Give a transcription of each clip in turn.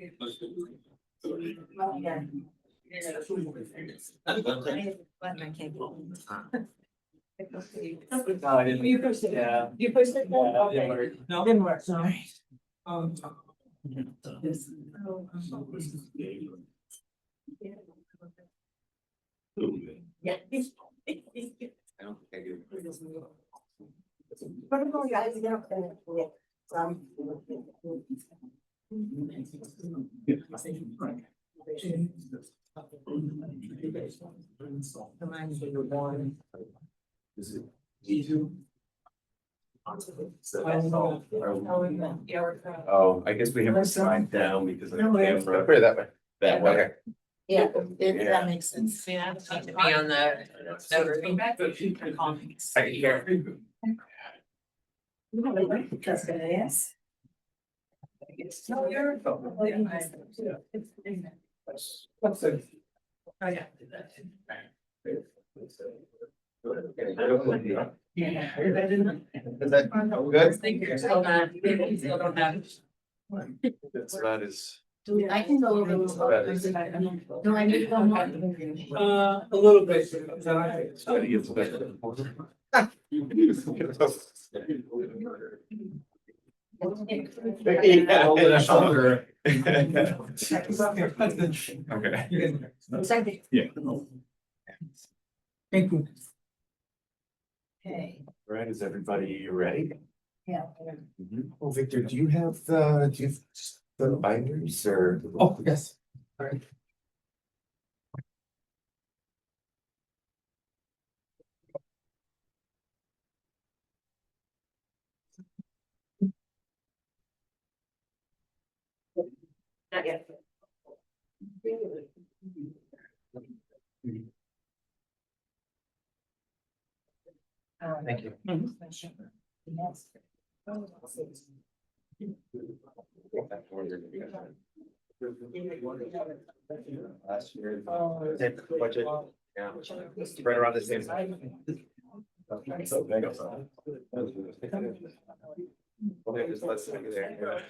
No, I didn't. You pushed it. Yeah. You pushed it? Yeah, Okay. didn't work. No, didn't work, sorry. Yeah. I don't think I do. Protocol, guys, you know, Is it G2? Oh, I guess we have to slide down because of the camera. Put it that way. That way. Okay. Yeah, Yeah. that makes sense. Yeah, need to be on the. I can hear. That's good, yes. No, you're. What's it? Oh, yeah. Yeah. Is that good? Think you're still not, you still don't have. That's about as. I can go over. No, I need one more. A little bit. Gotta get some better. Yeah, hold it shoulder. Okay. Second. Yeah. Thank you. Okay, Right, is everybody ready? yeah. Well, Victor, do you have the binders or? Oh, yes. All right. Not yet. Thank you. Yes. Last year. Budget. Yeah. Right around the same time. So, there you go. Okay, just let's look at there.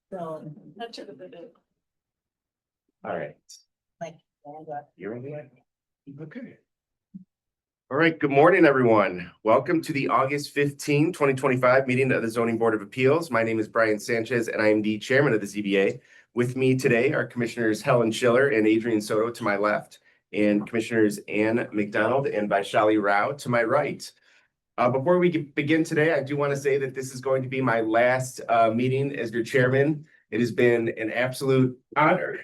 So. All right. Like. You're ready? Okay. All right, good morning, everyone. Welcome to the August 15, 2025 meeting of the Zoning Board of Appeals. My name is Brian Sanchez, and I am the chairman of the ZBA. With me today are Commissioners Helen Schiller and Adrian Soto to my left, and Commissioners Ann McDonald and Vaishali Rao to my right. Before we begin today, I do want to say that this is going to be my last meeting as your chairman. It has been an absolute honor.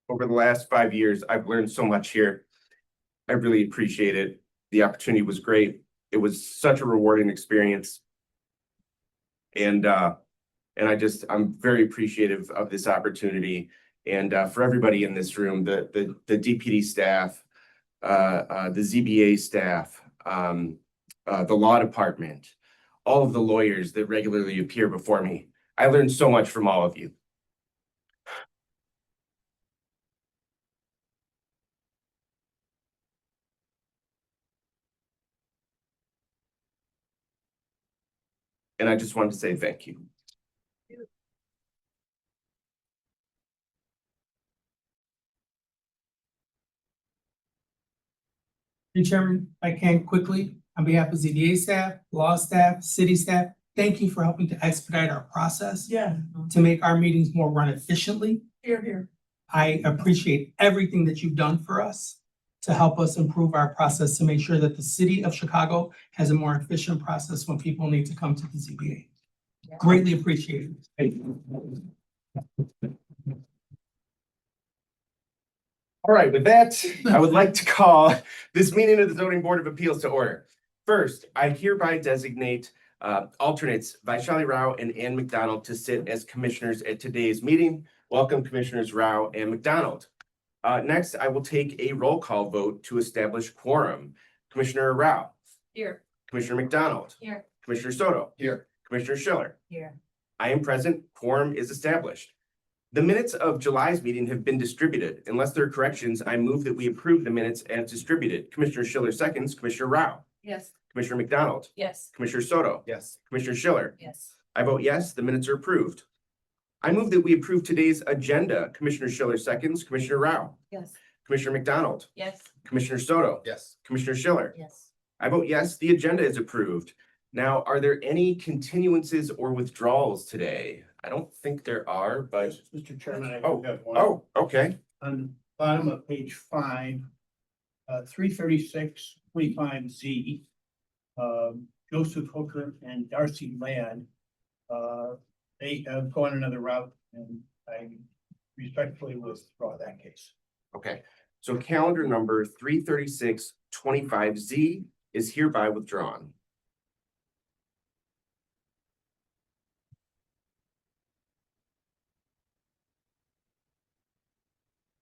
Over the last 5 years, I've learned so much here. I really appreciate it. The opportunity was great. It was such a rewarding experience. And I'm very appreciative of this opportunity. And for everybody in this room, the DPD staff, the ZBA staff, the law department, all of the lawyers that regularly appear before me. I learned so much from all of you. And I just wanted to say thank you. Mr. Chairman, I can quickly, on behalf of ZBA staff, law staff, city staff, thank you for helping to expedite our process. Yeah. To make our meetings more run efficiently. Here. I appreciate everything that you've done for us to help us improve our process to make sure that the city of Chicago has a more efficient process when people need to come to the ZBA. Greatly appreciated. All right, with that, I would like to call this meeting of the Zoning Board of Appeals to order. First, I hereby designate alternates Vaishali Rao and Ann McDonald to sit as commissioners at today's meeting. Welcome, Commissioners Rao and McDonald. Next, I will take a roll call vote to establish quorum. Commissioner Rao, Here. Commissioner McDonald, Here. Commissioner Soto, Here. Commissioner Schiller. Here. I am present, quorum is established. The minutes of July's meeting have been distributed. Unless there are corrections, I move that we approve the minutes as distributed. Commissioner Schiller seconds, Commissioner Rao, Yes. Commissioner McDonald, Yes. Commissioner Soto, Yes. Commissioner Schiller. Yes. I vote yes, the minutes are approved. I move that we approve today's agenda. Commissioner Schiller seconds, Commissioner Rao, Yes. Commissioner McDonald, Yes. Commissioner Soto, Yes. Commissioner Schiller. Yes. I vote yes, the agenda is approved. Now, are there any continuances or withdrawals today? I don't think there are, but, Mr. Chairman, I Oh, do have one. oh, okay. On the bottom of page 5, 336-25Z, Joseph Hooker and Darcy Ladd, they have gone another route, and I respectfully withdraw that case. Okay, so calendar number 336-25Z is hereby withdrawn.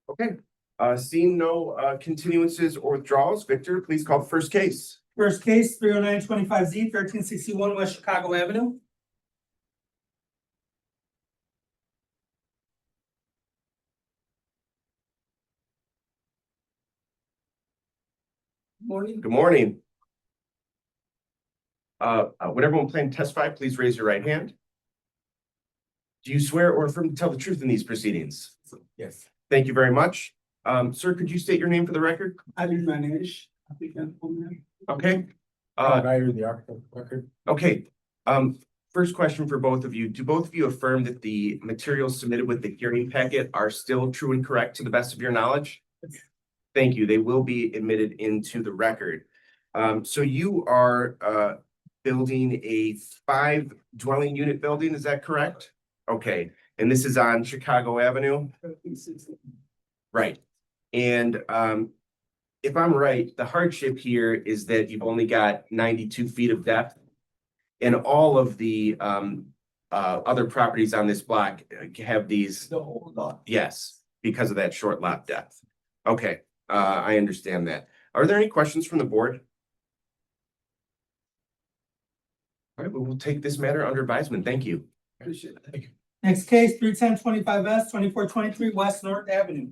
Okay, seeing no continuances or withdrawals, Victor, please call the first case. First case, 309-25Z, 1361 West Chicago Avenue. Morning. Good morning. Would everyone plan to testify, please raise your right hand. Do you swear or affirm to tell the truth in these proceedings? Yes. Thank you very much. Sir, could you state your name for the record? Ali Manish, applicant owner. Okay. I read the article record. Okay, first question for both of you. Do both of you affirm that the materials submitted with the hearing packet are still true and correct to the best of your knowledge? Thank you. They will be admitted into the record. So you are building a 5 dwelling unit building, is that correct? Okay, and this is on Chicago Avenue? Right. And if I'm right, the hardship here is that you've only got 92 feet of depth. And all of the other properties on this block have these. The whole lot. Yes, because of that short lot depth. Okay, I understand that. Are there any questions from the board? All right, we will take this matter under advisement. Thank you. Appreciate it. Thank you. Next case, 310-25S, 2423 West North Avenue.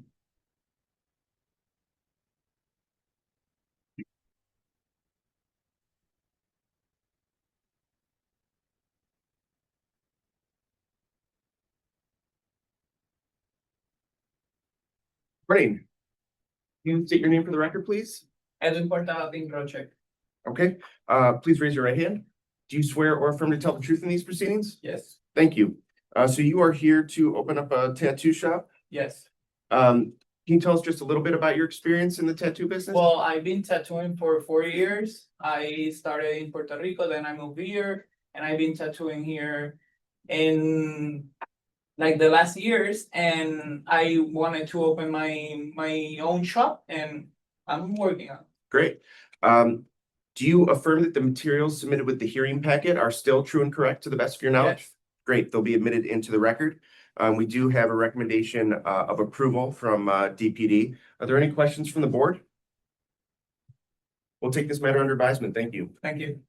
Brain. Can you state your name for the record, please? Edwin Portado, being project. Okay, please raise your right hand. Do you swear or affirm to tell the truth in these proceedings? Yes, Thank you. So you are here to open up a tattoo shop. yes. Can you tell us just a little bit about your experience in the tattoo business? Well, I've been tattooing for 4 years. I started in Puerto Rico, then I moved here, and I've been tattooing here in like the last years, and I wanted to open my own shop, and I'm working on it. Great. Do you affirm that the materials submitted with the hearing packet are still true and correct to the best of your knowledge? Yes. Great, they'll be admitted into the record. We do have a recommendation of approval from DPD. Are there any questions from the board? We'll take this matter under advisement. Thank you. Thank you.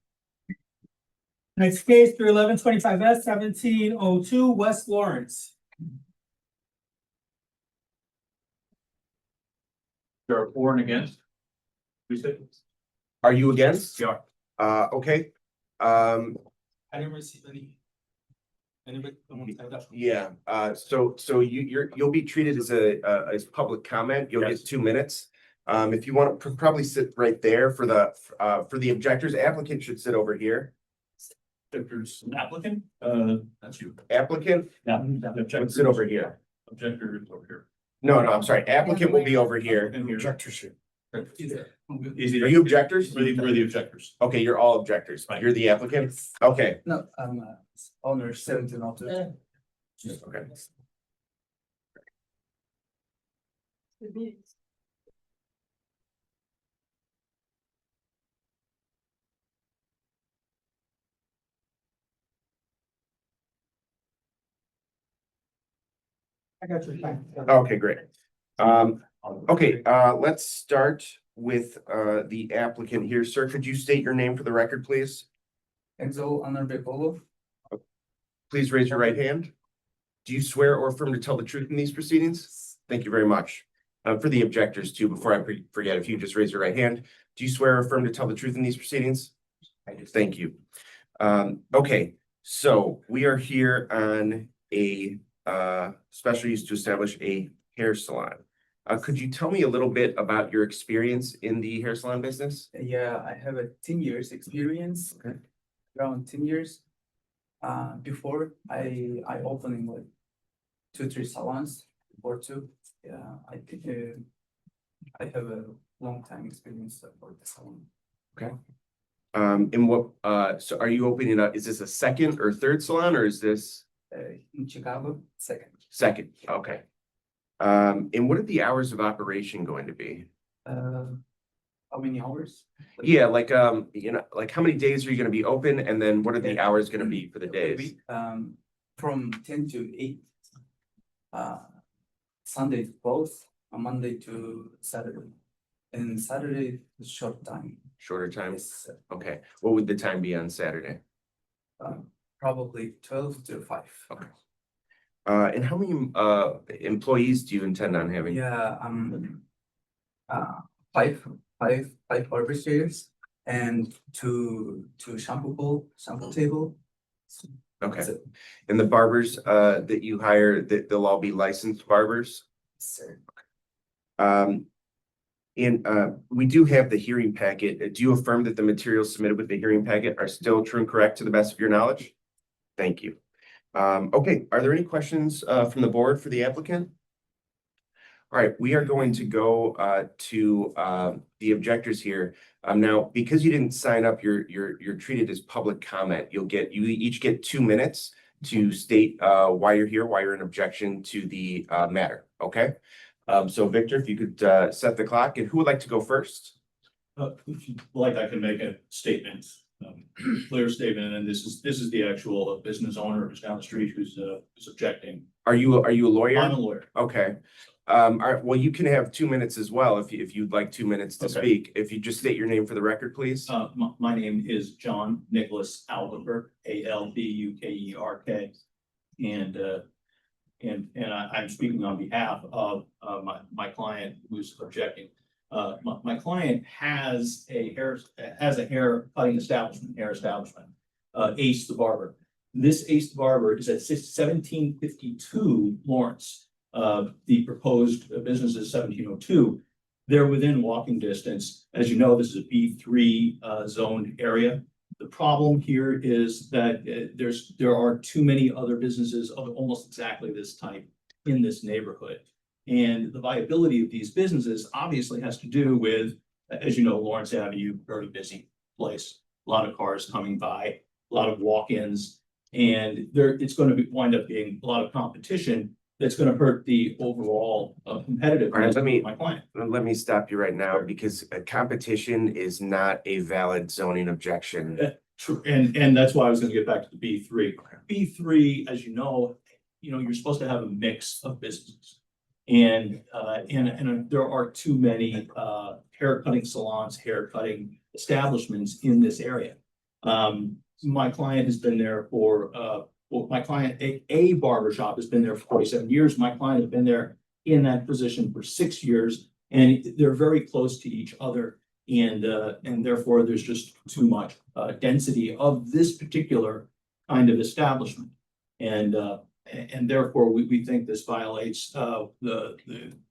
Next case, 311-25S, 1702 West Lawrence. There are for and against. We said. Are you against? Yeah. Okay. I didn't receive any. Anybody? Yeah, so you'll be treated as as public comment. You'll Yes. get 2 minutes. If you want to probably sit right there for the objectors. Applicant should sit over here. If there's an applicant, that's you. Applicant Yeah. would sit over here. Objector is over here. No, I'm sorry. Applicant will be over here. And here. Objectors here. Are you objectors? We're the objectors. Okay, you're all objectors. Right. You're the applicant? Okay, No, I'm owner 1702. okay. I got your time. Okay, great. Okay, let's start with the applicant here. Sir, could you state your name for the record, please? Enzo Anarbekolo. Please raise your right hand. Do you swear or affirm to tell the truth in these proceedings? Thank you very much. For the objectors too, before I forget, if you just raise your right hand, do you swear or affirm to tell the truth in these proceedings? I do. Thank you. Okay, so we are here on a special use to establish a hair salon. Could you tell me a little bit about your experience in the hair salon business? Yeah, I have a 10 years experience. Okay. Around 10 years. Before I opened like 2-3 salons or two. Yeah, I think I have a long time experience for the salon. And what, so are you opening up, is this a second or third salon, or is this In Chicago, second. second? Okay. And what are the hours of operation going to be? How many hours? Yeah, like, like how many days are you gonna be open, and then what are the hours gonna be for the days? Week, from 10 to 8. Sunday to 12, Monday to Saturday. And Saturday is short time. Shorter times? Yes, Okay, what would the time be on Saturday? probably 12 to 5. Okay. And how many employees do you intend on having? Yeah, five barber chairs and two shampoo bowl, shampoo table. Okay, That's it. and the barbers that you hire, that they'll all be licensed barbers? Sir. And we do have the hearing packet. Do you affirm that the materials submitted with the hearing packet are still true and correct to the best of your knowledge? Thank you. Okay, are there any questions from the board for the applicant? All right, we are going to go to the objectors here. Now, because you didn't sign up, you're treated as public comment. You each get 2 minutes to state why you're here, why you're in objection to the matter, okay? So Victor, if you could set the clock, and who would like to go first? If you'd like, I can make a statement, clear statement, and this is the actual business owner who's down the street who's objecting. Are you a lawyer? I'm a lawyer. Okay. All right, well, you can have 2 minutes as well if you'd like 2 minutes to Okay. speak. If you just state your name for the record, please. My name is John Nicholas Albuquerque, Albuquerque. And I'm speaking on behalf of my client who's objecting. My client has a hair cutting establishment, Ace the Barber. This Ace the Barber is at 1752 Lawrence. The proposed business is 1702. They're within walking distance. As you know, this is a B3 zoned area. The problem here is that there are too many other businesses of almost exactly this type in this neighborhood. And the viability of these businesses obviously has to do with, as you know, Lawrence Avenue, very busy place, a lot of cars coming by, a lot of walk-ins, and it's going to wind up being a lot of competition that's going to hurt the overall competitiveness All right, of my client. Let me stop you right now, because a competition is not a valid zoning objection. True, and that's why I was gonna get back to the B3. B3, as you know, you're supposed to have a mix of businesses. And there are too many hair cutting salons, hair cutting establishments in this area. My client has been there for a barber shop has been there for 47 years. My client has been there in that position for 6 years, and they're very close to each other. And therefore there's just too much density of this particular kind of establishment. And therefore we think this violates the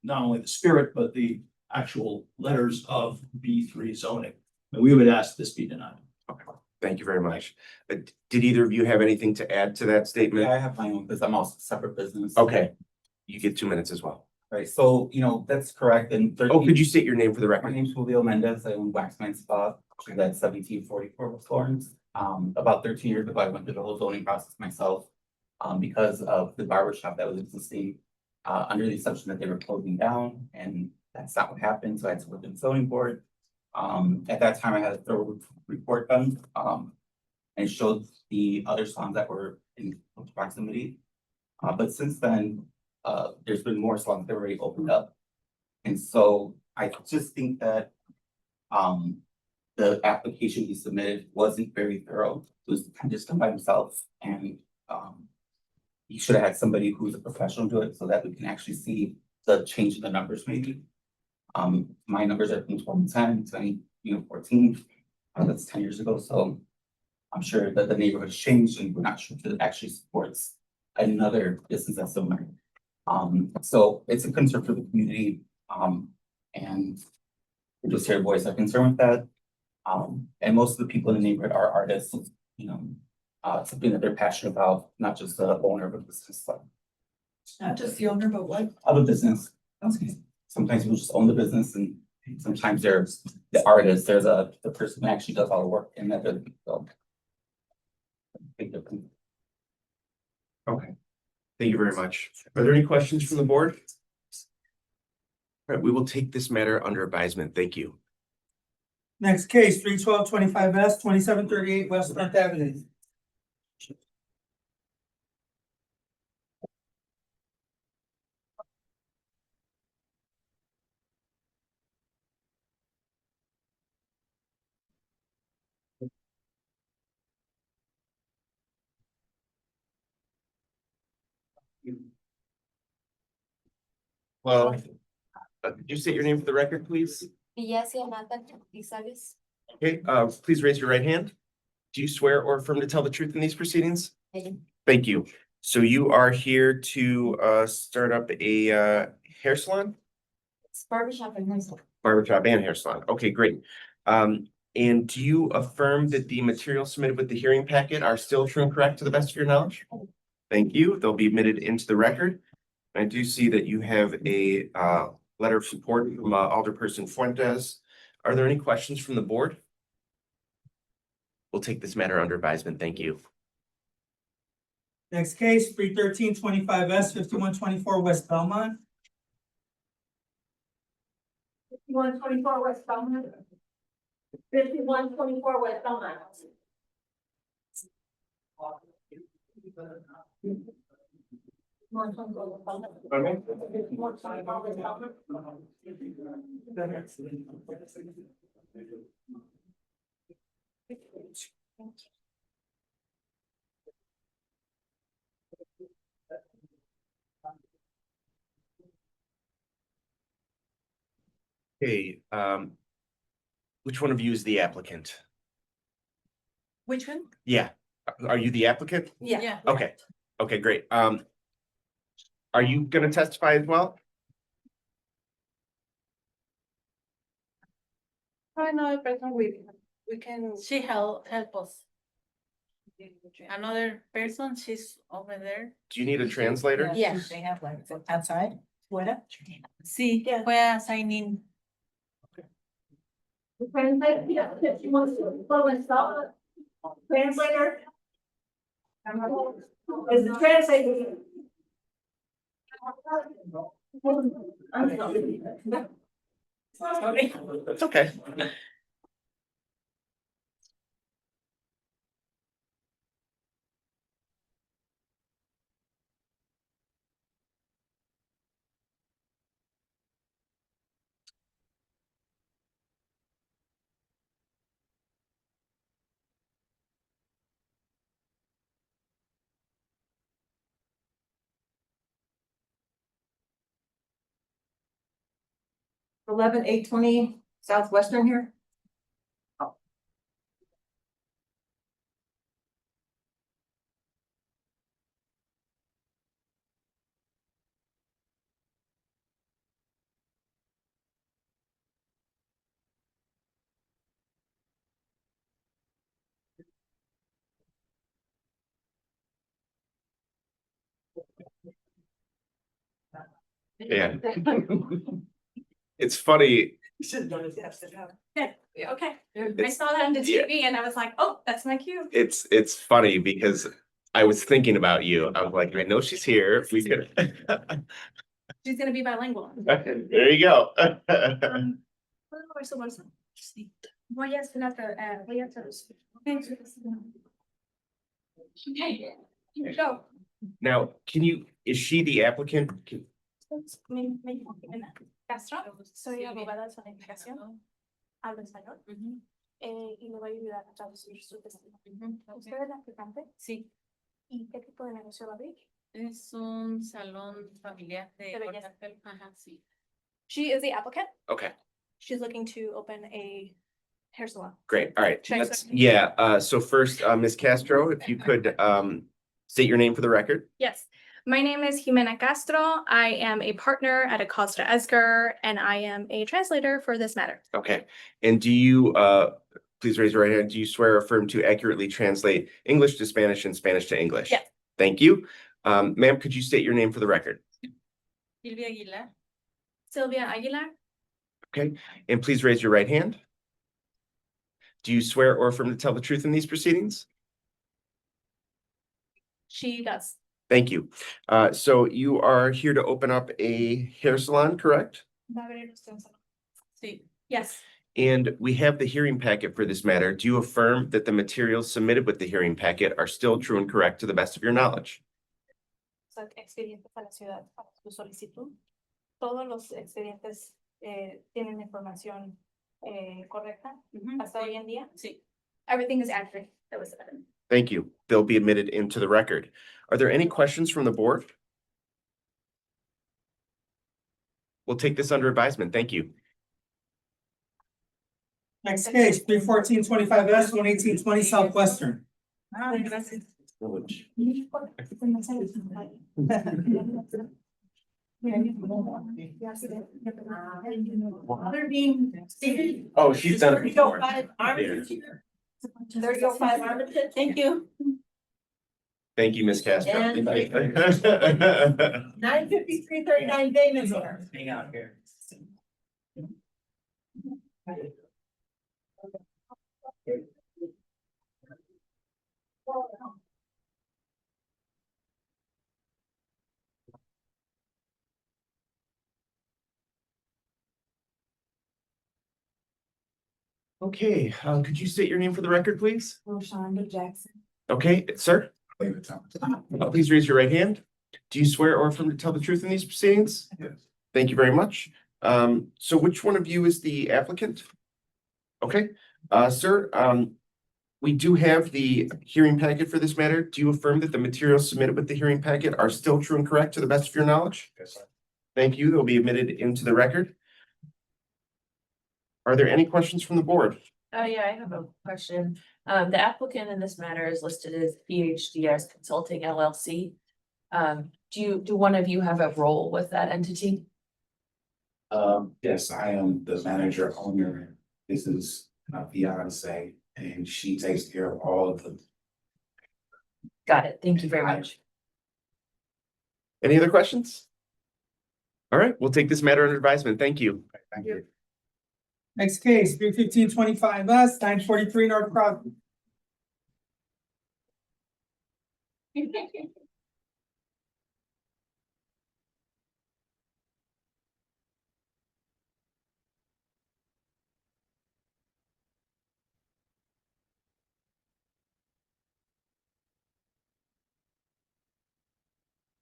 not only the spirit, but the actual letters of B3 zoning. And we would ask this be denied. Okay, thank you very much. Did either of you have anything to add to that statement? Yeah, I have my own, because I'm also a separate business. Okay, you get 2 minutes as well. Right, so, that's correct, and Oh, could you state your name for the My record? name's Julio Mendez, I own Waxman Spa, which is at 1744 West Lawrence. About 13 years ago, I went through the whole zoning process myself, because of the barber shop that was existing, under the assumption that they were closing down, and that's not what happened, so I had to work in the zoning board. At that time, I had a thorough report done, and showed the other salons that were in close proximity. But since then, there's been more salons that already opened up. And so I just think that, the application he submitted wasn't very thorough. It was kind of just done by himself and, he should have had somebody who's a professional do it so that we can actually see the change in the numbers maybe. My numbers are from 2010, 2014, that's 10 years ago, so I'm sure that the neighborhood has changed and we're not sure if it actually supports another business that's similar. So it's a concern for the community, and we're just here to voice our concern with that. And most of the people in the neighborhood are artists, you know, something that they're passionate about, not just the owner of a business, like Not just the owner, but what? of a business. Okay. Sometimes people just own the business and sometimes there's the artist, there's the person who actually does all the work in that business, so. Big difference. Okay. Thank you very much. Are there any questions from the board? All right, we will take this matter under advisement. Thank you. Next case, 31225S, 2738 West Front Avenue. Well, could you state your name for the record, please? Yes, Yamata Gonzalez. Okay, please raise your right hand. Do you swear or affirm to tell the truth in these proceedings? I do. Thank you. So you are here to start up a hair salon, It's barbershop and hair salon. barbershop and hair salon. Okay, great. And do you affirm that the materials submitted with the hearing packet are still true and correct to the best of your knowledge? Thank you. They'll be admitted into the record. I do see that you have a letter of support from Alderperson Fuentes. Are there any questions from the board? We'll take this matter under advisement. Thank you. Next case, 31325S, 5124 West Belmont. 5124 West Belmont. 5124 West Belmont. Okay, which one of you is the applicant? Which one? Yeah, are you the applicant? Yeah. Okay, okay, great. Are you gonna testify as well? I know a person we can. She help us. Another person, she's over there. Do you need a translator? Yeah. They have like outside, what? Sí, fue a sign in. Translator, yeah, if you want to follow and stop. Translator. Is the translator? I'm sorry. It's okay. Eleven eight twenty Southwestern here. Yeah. It's funny. Yeah, okay. I saw that on the Yeah. TV and I was like, oh, that's my cue. It's funny because I was thinking about you. I was like, I know she's here. We could. She's gonna be bilingual. There you go. Voy a hacer voy a traducir. Okay, here we go. Now, is she the applicant? Me llamo Jimena Castro, soy abogada de zonificación, hablo español, y le voy a ayudar a traducir su testimonio. ¿Usted es la aplicante? Sí, ¿Y qué tipo de negocio va a abrir? es un salón familiar de De belleza. cortar pelo. Ajá, sí. She is the applicant. Okay, She's looking to open a hair salon. great. All right. Should I Let's, start? yeah, so first, Ms. Castro, if you could state your name for the record. Yes, my name is Jimena Castro. I am a partner at Acosta Esgar, and I am a translator for this matter. Okay, and do you, please raise your right hand, do you swear or affirm to accurately translate English to Spanish and Spanish to English? Yes. Thank you. Ma'am, could you state your name for the record? Silvia Aguilar. Sylvia Aguilar? Okay, and please raise your right hand. Do you swear or affirm to tell the truth in these proceedings? She does. Thank you. So you are here to open up a hair salon, correct? Va a abrir usted un salón. Sí, Yes, And we have the hearing packet for this matter. Do you affirm that the materials submitted with the hearing packet are still true and correct to the best of your knowledge? son expedientes a la ciudad para su solicitud. Todos los expedientes tienen información correcta hasta hoy en día. sí. Everything is accurate. That was evident. Thank you. They'll be admitted into the record. Are there any questions from the board? We'll take this under advisement. Thank you. Next case, 314-25S, 11820 Southwestern. Gracias. Oh, she's done it before. There you go, 5 Armitage. Thank you. Thank you, Ms. Castro. And- 95339 Davis here. Hang out here. Okay, could you state your name for the record, please? Roshonda Jackson. Okay, sir? Please raise your right hand. Do you swear or affirm to tell the truth in these proceedings? Yes. Thank you very much. So which one of you is the applicant? Okay, sir, we do have the hearing packet for this matter. Do you affirm that the materials submitted with the hearing packet are still true and correct to the best of your knowledge? Yes, sir. Thank you. They'll be admitted into the record. Are there any questions from the board? Oh, yeah, I have a question. The applicant in this matter is listed as PHDS Consulting LLC. Do one of you have a role with that entity? Yes, I am the manager owner. This is my fiance, and she takes care of all of the. Got it. Thank you very much. Any other questions? All right, we'll take this matter under advisement. Thank you. Thank you. Next case, 315-25S, 943 North Crockett.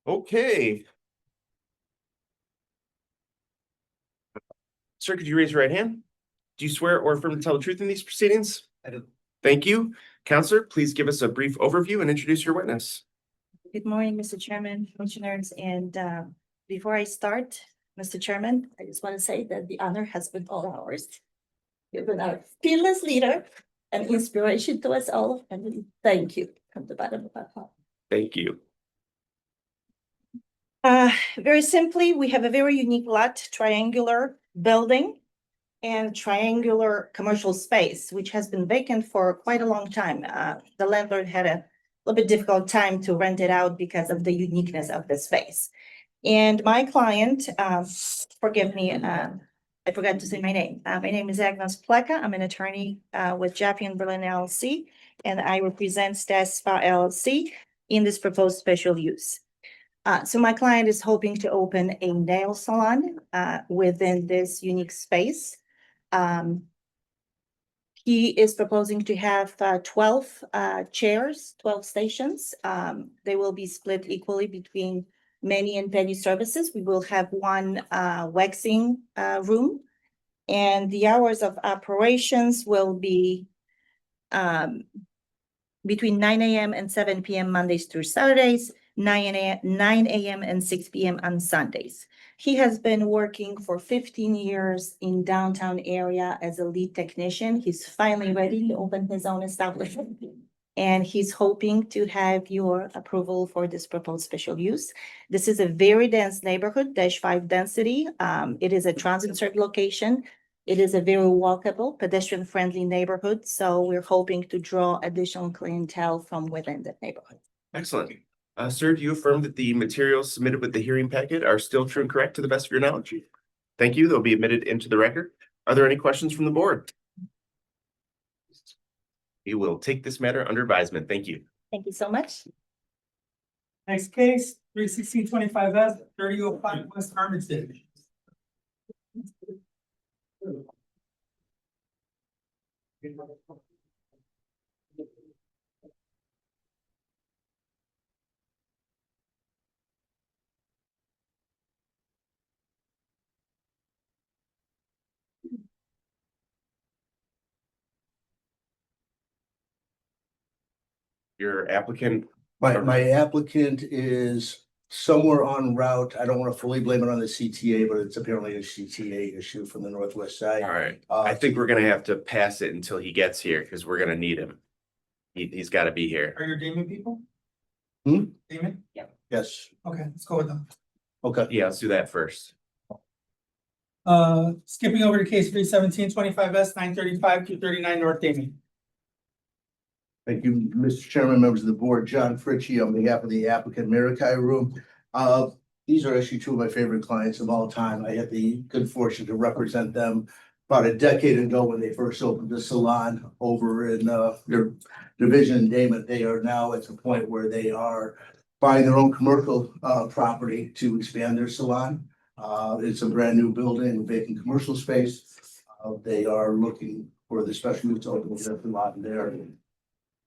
Okay. Sir, could you raise your right hand? Do you swear or affirm to tell the truth in these proceedings? I do. Thank you. Counselor, please give us a brief overview and introduce your witness. Good morning, Mr. Chairman, Commissioners, and before I start, Mr. Chairman, I just want to say that the honor has been all ours. You've been our fearless leader and inspiration to us all, and we thank you from the bottom of our heart. Thank you. Very simply, we have a very unique lot, triangular building and triangular commercial space, which has been vacant for quite a long time. The landlord had a little bit difficult time to rent it out because of the uniqueness of the space. And my client, forgive me, I forgot to say my name. My name is Agnes Pleka. I'm an attorney with Jaffe and Berlin LLC, and I represent Stas Spa LLC in this proposed special use. So my client is hoping to open a nail salon within this unique space. He is proposing to have 12 chairs, 12 stations. They will be split equally between many and venue services. We will have one waxing room. And the hours of operations will be between 9 a.m. and 7 p.m. Mondays through Saturdays, 9 a.m. and 6 p.m. on Sundays. He has been working for 15 years in downtown area as a lead technician. He's finally ready to open his own establishment. And he's hoping to have your approval for this proposed special use. This is a very dense neighborhood, -5 density. It is a transit served location. It is a very walkable, pedestrian-friendly neighborhood, so we're hoping to draw additional clientele from within the neighborhood. Excellent. Sir, do you affirm that the materials submitted with the hearing packet are still true and correct to the best of your knowledge? Thank you. They'll be admitted into the record. Are there any questions from the board? We will take this matter under advisement. Thank you. Thank you so much. Next case, 31625S, 3005 West Armitage. Your applicant, My applicant is somewhere en route. I don't want to fully blame it on the CTA, but it's apparently a CTA issue from the northwest side. all right. I think we're gonna have to pass it until he gets here because we're gonna need him. He's gotta be here. Are your Damon people? Hmm? Damon? Yes, Okay, let's go with them. okay. Yeah, let's do that first. Skipping over to case 31725S, 935 239 North Damon. Thank you, Mr. Chairman, members of the board, John Fritchie on behalf of the applicant Mirakai Room. These are actually two of my favorite clients of all time. I had the good fortune to represent them about a decade ago when they first opened the salon over in their division in Damon. They are now at the point where they are buying their own commercial property to expand their salon. It's a brand new building, vacant commercial space. They are looking for the special use to open the salon there.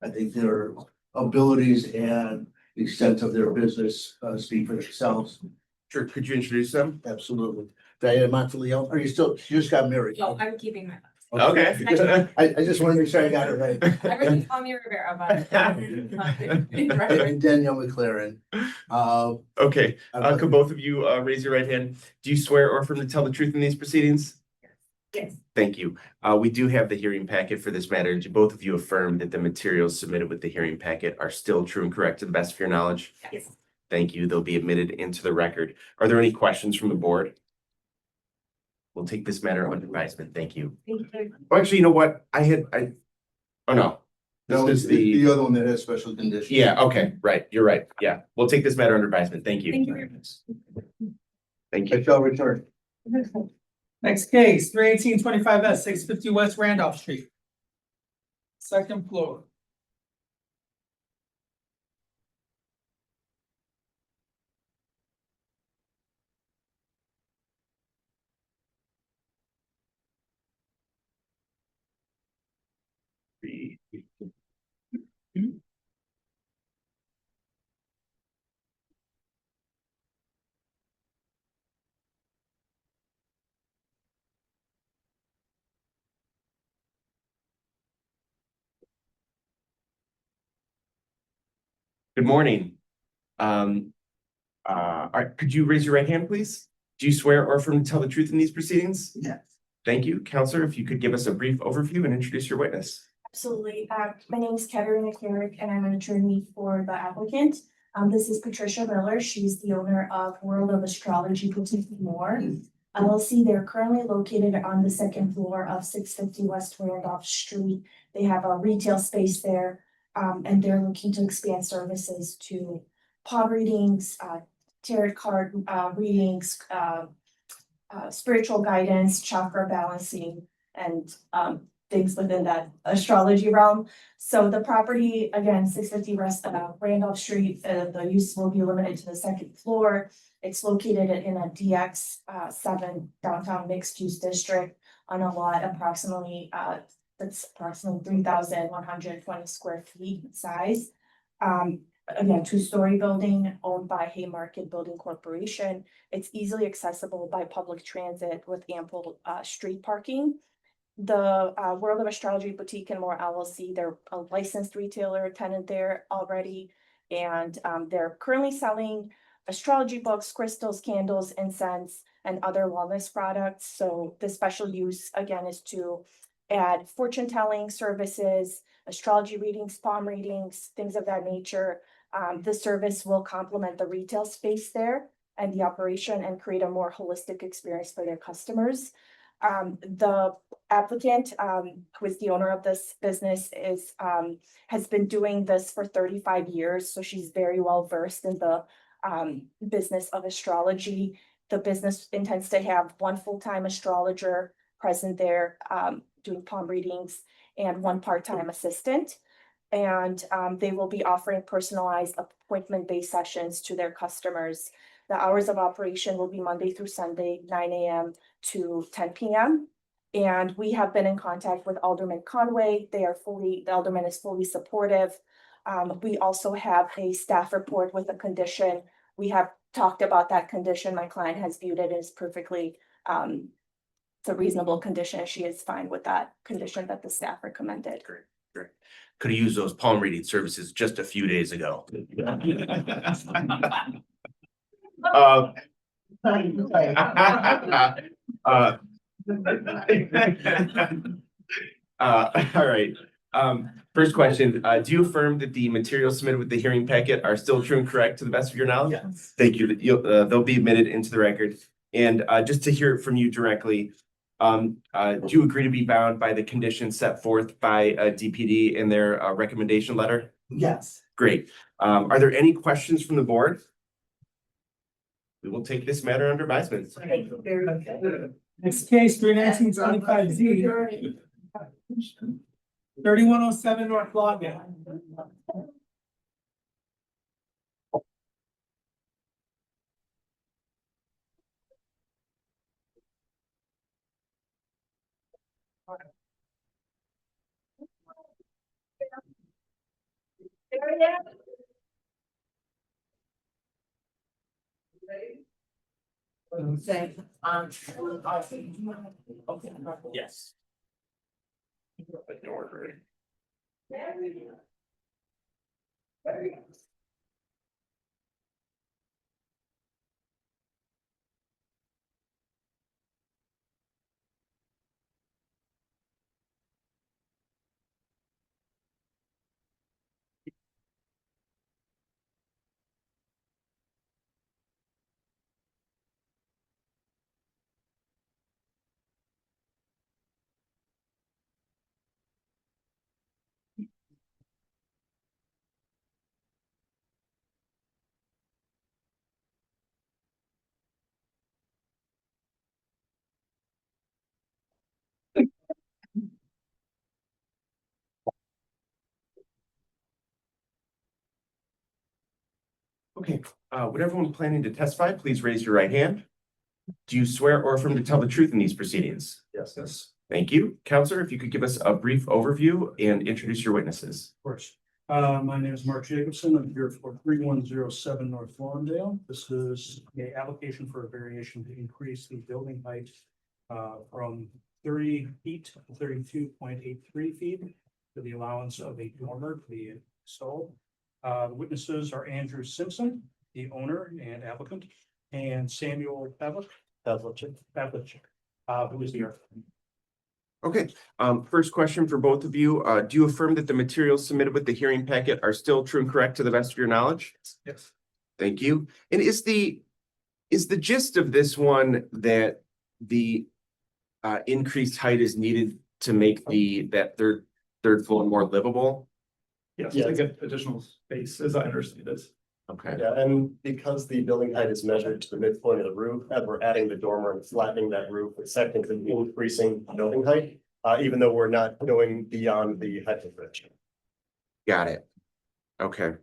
I think their abilities and the extent of their business speak for themselves. Sure, could you introduce them? Absolutely. Diana Monteleone, are you still, you just got married? No, I'm keeping my. Okay. I just want to make sure I got it right. Everything call me Rivera, but. And Danielle McLaren. Okay, could both of you raise your right hand? Do you swear or affirm to tell the truth in these proceedings? Yes. Thank you. We do have the hearing packet for this matter. Do both of you affirm that the materials submitted with the hearing packet are still true and correct to the best of your knowledge? Yes. Thank you. They'll be admitted into the record. Are there any questions from the board? We'll take this matter under advisement. Thank you. Thank you. Oh, actually, you know what? Oh, no. No, This it's is the, the other one that has special conditions. yeah, okay, right. You're right. Yeah, we'll take this matter under advisement. Thank you. Thank you very much. Thank I you. shall return. Next case, 31825S, 650 West Randolph Street. Second floor. Good morning. Could you raise your right hand, please? Do you swear or affirm to tell the truth in these proceedings? Yes. Thank you. Counselor, if you could give us a brief overview and introduce your witness. Absolutely. My name is Katerina Carrick and I'm an attorney for the applicant. This is Patricia Miller. She's the owner of World of Astrology Boutique More LLC. They're currently located on the second floor of 650 West Randolph Street. They have a retail space there, and they're looking to expand services to palm readings, tarot card readings, spiritual guidance, chakra balancing, and things within that astrology realm. So the property, again, 650 West Randolph Street, the use will be limited to the second floor. It's located in a DX 7 downtown mixed use district on a lot approximately That's approximately 3,120 square feet in size. Again, two-story building owned by Haymarket Building Corporation. It's easily accessible by public transit with ample street parking. The World of Astrology Boutique and More LLC, they're a licensed retailer tenant there already. And they're currently selling astrology books, crystals, candles, incense, and other wellness products. So the special use again is to add fortune telling services, astrology readings, palm readings, things of that nature. The service will complement the retail space there and the operation and create a more holistic experience for their customers. The applicant, who is the owner of this business, has been doing this for 35 years, so she's very well versed in the business of astrology. The business intends to have one full-time astrologer present there, doing palm readings, and one part-time assistant. And they will be offering personalized appointment-based sessions to their customers. The hours of operation will be Monday through Sunday, 9 a.m. to 10 p.m. And we have been in contact with Alderman Conway. The alderman is fully supportive. We also have a staff report with a condition. We have talked about that condition. My client has viewed it as perfectly, it's a reasonable condition. She is fine with that condition that the staff recommended. Great. Could have used those palm reading services just a few days ago. All right. First question, do you affirm that the materials submitted with the hearing packet are still true and correct to the best of your knowledge? Yes. Thank you. They'll be admitted into the record. And just to hear it from you directly, do you agree to be bound by the conditions set forth by DPD in their recommendation letter? Yes. Great. Are there any questions from the board? We will take this matter under advisement. Next case, 319-25Z, 3107 North Login. Yes. Okay, would everyone planning to testify, please raise your right hand? Do you swear or affirm to tell the truth in these proceedings? Yes. Yes. Thank you. Counselor, if you could give us a brief overview and introduce your witnesses. Of course. My name is Mark Jacobson. I'm here for 3107 North Lawndale. This is an application for a variation to increase the building height from 30 feet to 32.83 feet to the allowance of a dormer to be installed. The witnesses are Andrew Simpson, the owner and applicant, and Samuel Pavlich, who is the architect. Okay, first question for both of you. Do you affirm that the materials submitted with the hearing packet are still true and correct to the best of your knowledge? Yes. Thank you. And is the gist of this one that the increased height is needed to make that third floor more livable? Yes, to get additional space, as I understand it. Okay. Yeah, and because the building height is measured to the midpoint of the roof, as we're adding the dormer and flattening that roof, it's technically increasing building height, even though we're not going beyond the height of bridge. Got it. Okay.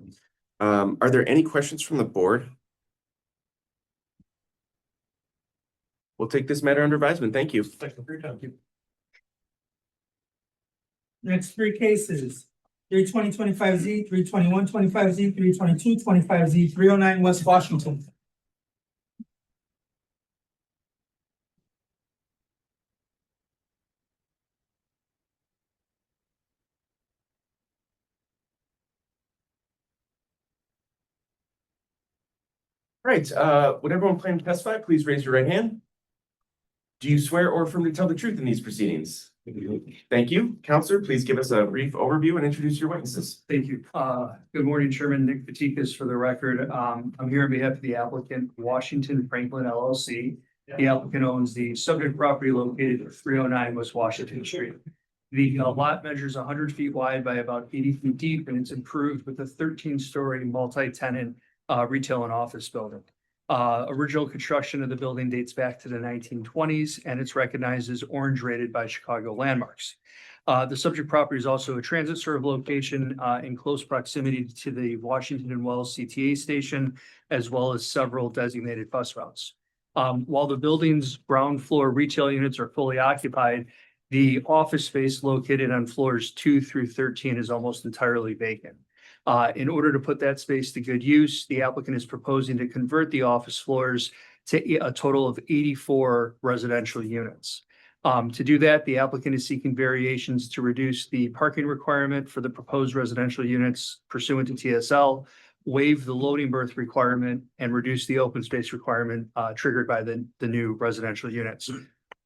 Are there any questions from the board? We'll take this matter under advisement. Thank you. Thank you for your time. Next three cases, 32025Z, 32125Z, 32225Z, 309 West Washington. Right, would everyone plan to testify? Please raise your right hand. Do you swear or affirm to tell the truth in these proceedings? Thank you. Counselor, please give us a brief overview and introduce your witnesses. Thank you. Good morning, Chairman Nick Fatikas for the record. I'm here on behalf of the applicant, Washington Franklin LLC. The applicant owns the subject property located at 309 West Washington Street. The lot measures 100 feet wide by about 80 feet deep, and it's improved with a 13-story multi-tenant retail and office building. Original construction of the building dates back to the 1920s, and it's recognized as orange rated by Chicago Landmarks. The subject property is also a transit serve location in close proximity to the Washington and Wells CTA station, as well as several designated bus routes. While the building's ground floor retail units are fully occupied, the office space located on floors 2 through 13 is almost entirely vacant. In order to put that space to good use, the applicant is proposing to convert the office floors to a total of 84 residential units. To do that, the applicant is seeking variations to reduce the parking requirement for the proposed residential units pursuant to TSL, waive the loading berth requirement, and reduce the open space requirement triggered by the new residential units.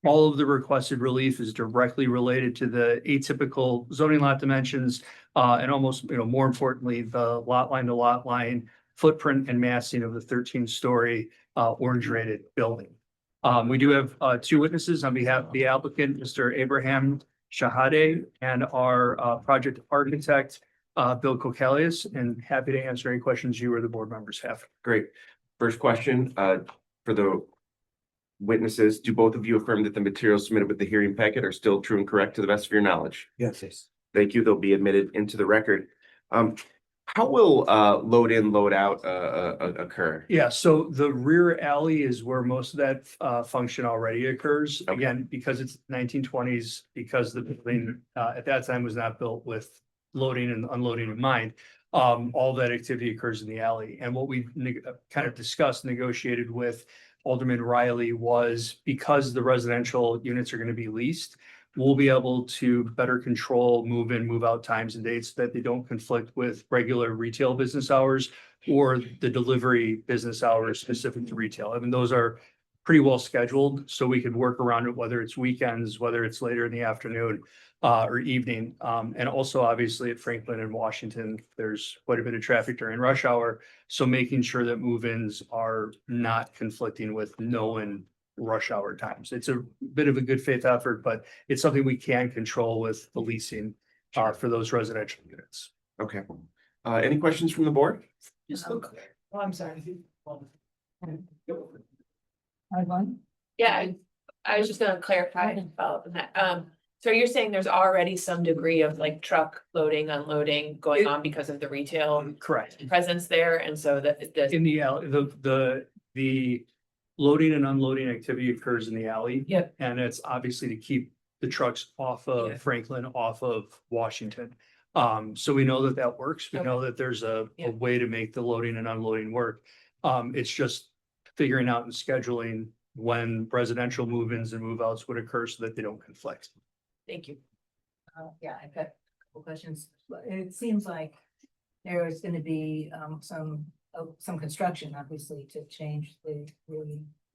All of the requested relief is directly related to the atypical zoning lot dimensions and almost, more importantly, the lot line to lot line footprint and massing of the 13-story orange rated building. We do have two witnesses on behalf of the applicant, Mr. Abraham Shahade, and our project architect, Bill Kokalius, and happy to answer any questions you or the board members have. Great. First question, for the witnesses, do both of you affirm that the materials submitted with the hearing packet are still true and correct to the best of your knowledge? Yes. Thank you. They'll be admitted into the record. How will load in, load out occur? Yeah, so the rear alley is where most of that function already occurs. Okay. Again, because it's 1920s, because the building at that time was not built with loading and unloading in mind. All that activity occurs in the alley. And what we kind of discussed, negotiated with Alderman Riley was because the residential units are going to be leased, we'll be able to better control move in, move out times and dates so that they don't conflict with regular retail business hours or the delivery business hours specific to retail. I mean, those are pretty well scheduled, so we could work around it, whether it's weekends, whether it's later in the afternoon or evening. And also obviously at Franklin and Washington, there's quite a bit of traffic during rush hour. So making sure that move-ins are not conflicting with known rush hour times. It's a bit of a good faith effort, but it's something we can control with the leasing for those residential units. Okay. Any questions from the board? I'm sorry. Yeah, I was just gonna clarify about that. So you're saying there's already some degree of like truck loading, unloading going on because of the retail Correct. presence there, and so that the In the alley, the loading and unloading activity occurs in the alley. Yep. And it's obviously to keep the trucks off of Yeah. Franklin, off of Washington. So we know that that works. We know that there's a Yeah. way to make the loading and unloading work. It's just figuring out and scheduling when residential move-ins and move-outs would occur so that they don't conflict. Thank you. Yeah, I've got a couple questions. It seems like there is gonna be some construction, obviously, to change the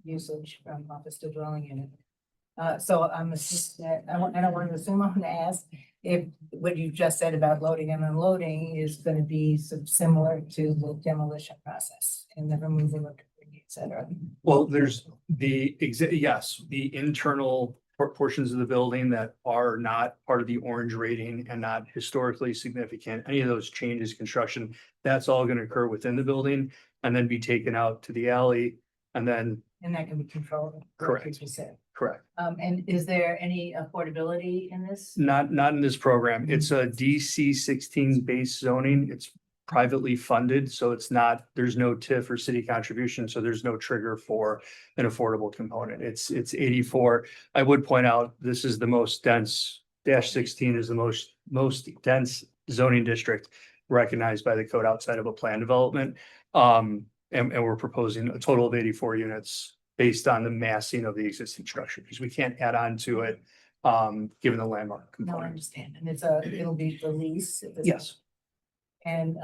usage from office to dwelling unit. So I'm assuming, I don't want to assume, I'm gonna ask if what you just said about loading and unloading is gonna be similar to the demolition process and the removal of debris, et cetera. Well, there's the yes, the internal portions of the building that are not part of the orange rating and not historically significant. Any of those changes, construction, that's all going to occur within the building and then be taken out to the alley and then. And that can be controlled. Correct. As we said. Correct. And is there any affordability in this? Not in this program. It's a DC 16 base zoning. It's privately funded, so it's not, there's no TIF or city contribution, so there's no trigger for an affordable component. It's 84. I would point out, this is the most dense 16 is the most dense zoning district recognized by the code outside of a plan development. And we're proposing a total of 84 units based on the massing of the existing structure, because we can't add on to it, given the landmark No, I component. understand. And it'll be the lease. at this Yes, And,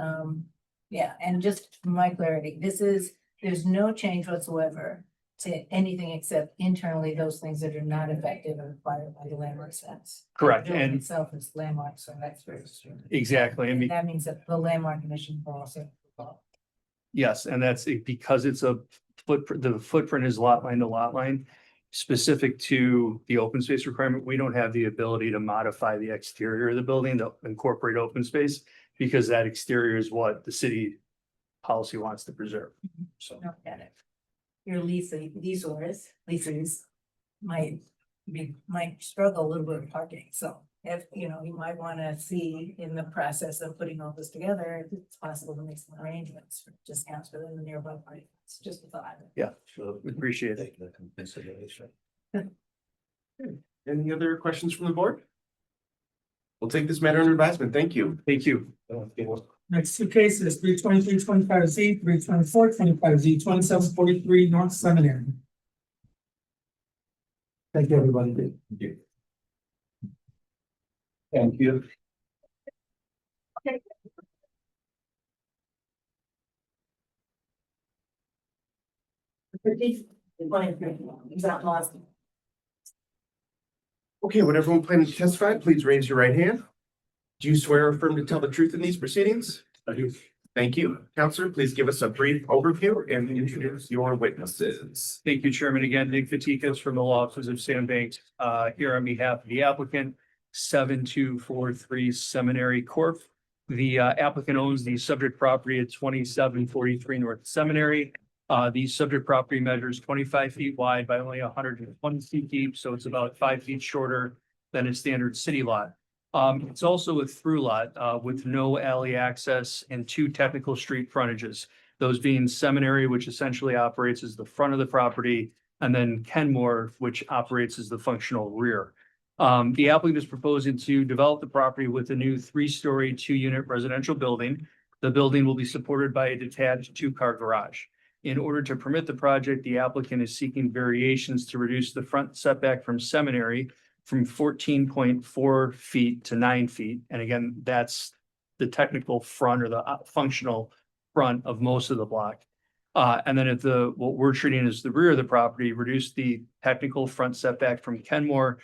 yeah, and just for my clarity, there's no change whatsoever to anything except internally those things that are not effective or required by the landmark stats. correct. The building And itself is landmark, so that's very true. exactly. And that means that the landmark commission will also. Yes, and that's because it's a footprint, the footprint is lot line to lot line. Specific to the open space requirement, we don't have the ability to modify the exterior of the building to incorporate open space, because that exterior is what the city policy wants to preserve. So, No, get it. Your leases might struggle a little bit with parking, so if, you know, you might wanna see in the process of putting all this together, if it's possible to make some arrangements for discounts for the nearby parking. It's just a thought. yeah, so we appreciate it. Any other questions from the board? We'll take this matter under advisement. Thank you. Thank you. Next two cases, 323-25Z, 324-25Z, 2743 North Seminary. Thank you, everybody. Thank you. Okay, would everyone plan to testify? Please raise your right hand. Do you swear or affirm to tell the truth in these proceedings? I do. Thank you. Counselor, please give us a brief overview and introduce your witnesses. Thank you, Chairman. Again, Nick Fatikas from the law office of Sandbanks, here on behalf of the applicant, 7243 Seminary Corp. The applicant owns the subject property at 2743 North Seminary. The subject property measures 25 feet wide by only 120 feet deep, so it's about 5 feet shorter than a standard city lot. It's also a through lot with no alley access and 2 technical street frontages. Those being Seminary, which essentially operates as the front of the property, and then Kenmore, which operates as the functional rear. The applicant is proposing to develop the property with a new 3-story, 2-unit residential building. The building will be supported by a detached 2-car garage. In order to permit the project, the applicant is seeking variations to reduce the front setback from Seminary from 14.4 feet to 9 feet. And again, that's the technical front or the functional front of most of the block. And then what we're treating as the rear of the property, reduce the technical front setback from Kenmore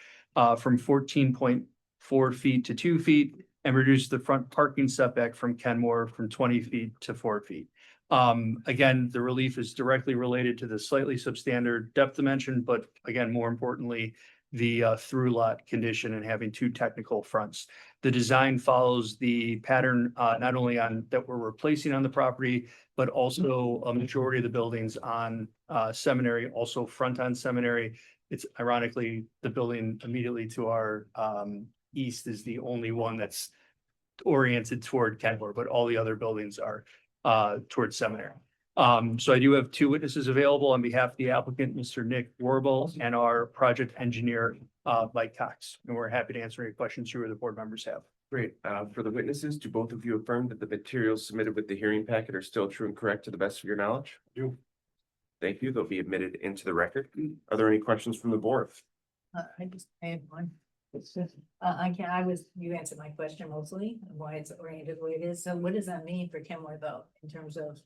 from 14.4 feet to 2 feet, and reduce the front parking setback from Kenmore from 20 feet to 4 feet. Again, the relief is directly related to the slightly substandard depth dimension, but again, more importantly, the through lot condition and having 2 technical fronts. The design follows the pattern not only on that we're replacing on the property, but also a majority of the buildings on Seminary, also front on Seminary. It's ironically, the building immediately to our east is the only one that's oriented toward Kenmore, but all the other buildings are towards Seminary. So I do have 2 witnesses available on behalf of the applicant, Mr. Nick Warble, and our project engineer, Mike Cox. And we're happy to answer any questions you or the board members have. Great. For the witnesses, do both of you affirm that the materials submitted with the hearing packet are still true and correct to the best of your knowledge? Do. Thank you. They'll be admitted into the record. Are there any questions from the board? I have one. You answered my question mostly, why it's oriented the way it is. So what does that mean for Kenmore though, in terms of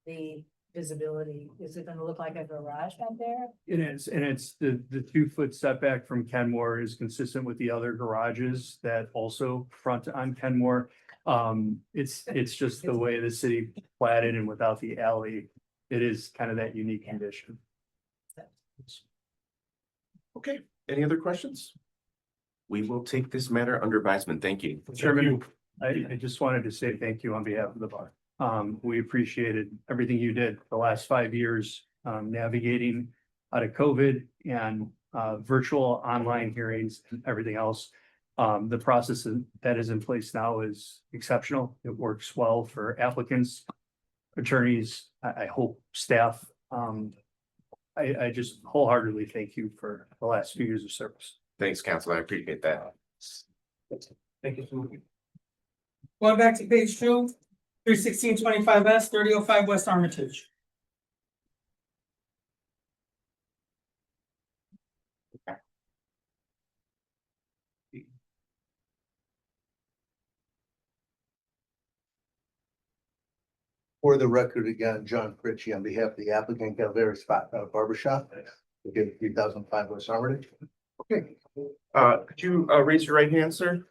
the visibility? Is it gonna look like a garage back there? It is, and it's the 2-foot setback from Kenmore is consistent with the other garages that also front on Kenmore. It's just the way the city platted, and without the alley, it is kind of that unique condition. Okay, any other questions? We will take this matter under advisement. Thank you. Chairman, I just wanted to say thank you on behalf of the bar. We appreciated everything you did the last 5 years, navigating out of COVID and virtual online hearings and everything else. The process that is in place now is exceptional. It works well for applicants, attorneys, I hope staff. I just wholeheartedly thank you for the last few years of service. Thanks, Counselor. I appreciate that. Thank you so much. Going back to page 2, 31625S, 3005 West Armitage. For the record, again, John Pritchie on behalf of the applicant, Calvary Spot Barbershop. Again, 3005 West Armitage. Okay. Could you raise your right hand, sir?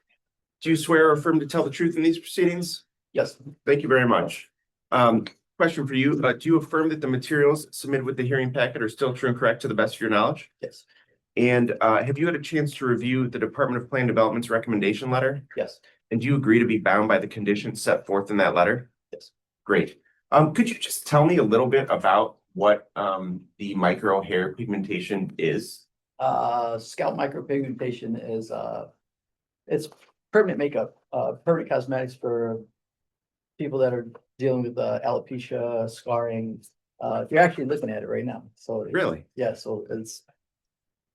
Do you swear or affirm to tell the truth in these proceedings? Yes. Thank you very much. Question for you. Do you affirm that the materials submitted with the hearing packet are still true and correct to the best of your knowledge? Yes. And have you had a chance to review the Department of Plan Development's recommendation letter? Yes. And do you agree to be bound by the conditions set forth in that letter? Yes. Great. Could you just tell me a little bit about what the micro hair pigmentation is? Scalp micropigmentation is, it's permanent makeup, permanent cosmetics for people that are dealing with alopecia, scarring. You're actually looking at it right now, so. Really? Yeah, so it's,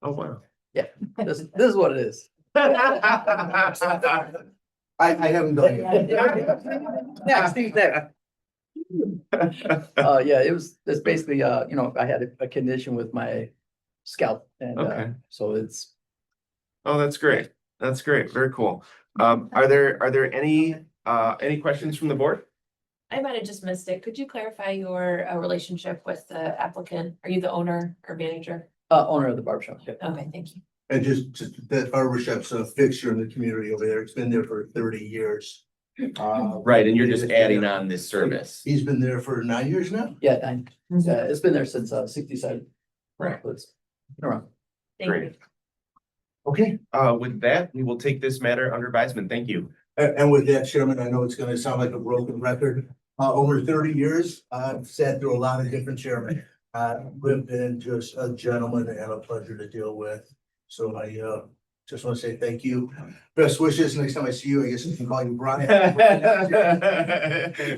Oh, wow. this is what it is. I haven't done it. Yeah, Steve's there. Yeah, it's basically, I had a condition with my scalp and, Okay. so it's. Oh, that's great. That's great. Very cool. Are there any questions from the board? I might have just missed it. Could you clarify your relationship with the applicant? Are you the owner or manager? Owner of the barbershop. Yeah. Okay, thank you. And just that barbershop's a fixture in the community over there. It's been there for 30 years. Right, and you're just adding on this service. He's been there for 9 years now. Yeah, it's been there since 67. Right. So it's been around. Thank you. Great. Okay, with that, we will take this matter under advisement. Thank you. And with that, Chairman, I know it's gonna sound like a broken record. Over 30 years, I've sat through a lot of different chairmen. We've been just a gentleman and a pleasure to deal with. So I just want to say thank you. Best wishes. Next time I see you, I guess I can call you Brian.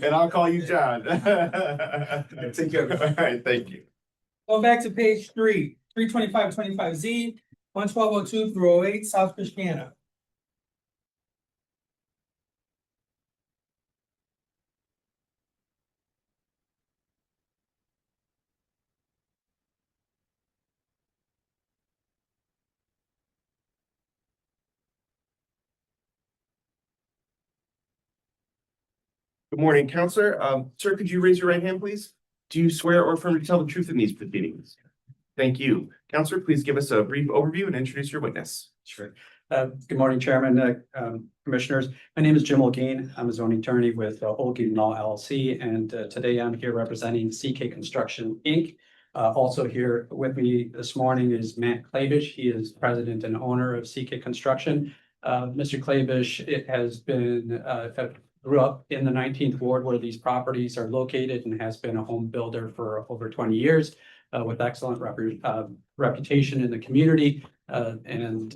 And I'll call you John. Take care. All right, thank you. Going back to page 3, 32525Z, 11202 through 08 South Christiana. Good morning, Counselor. Sir, could you raise your right hand, please? Do you swear or affirm to tell the truth in these proceedings? Thank you. Counselor, please give us a brief overview and introduce your witness. Sure. Good morning, Chairman, Commissioners. My name is Jim Olguin. I'm a zoning attorney with Olguin Law LLC, and today I'm here representing CK Construction, Inc. Also here with me this morning is Matt Klavish. He is president and owner of CK Construction. Mr. Klavish, it has been grew up in the 19th Ward where these properties are located and has been a home builder for over 20 years with excellent reputation in the community. Alderman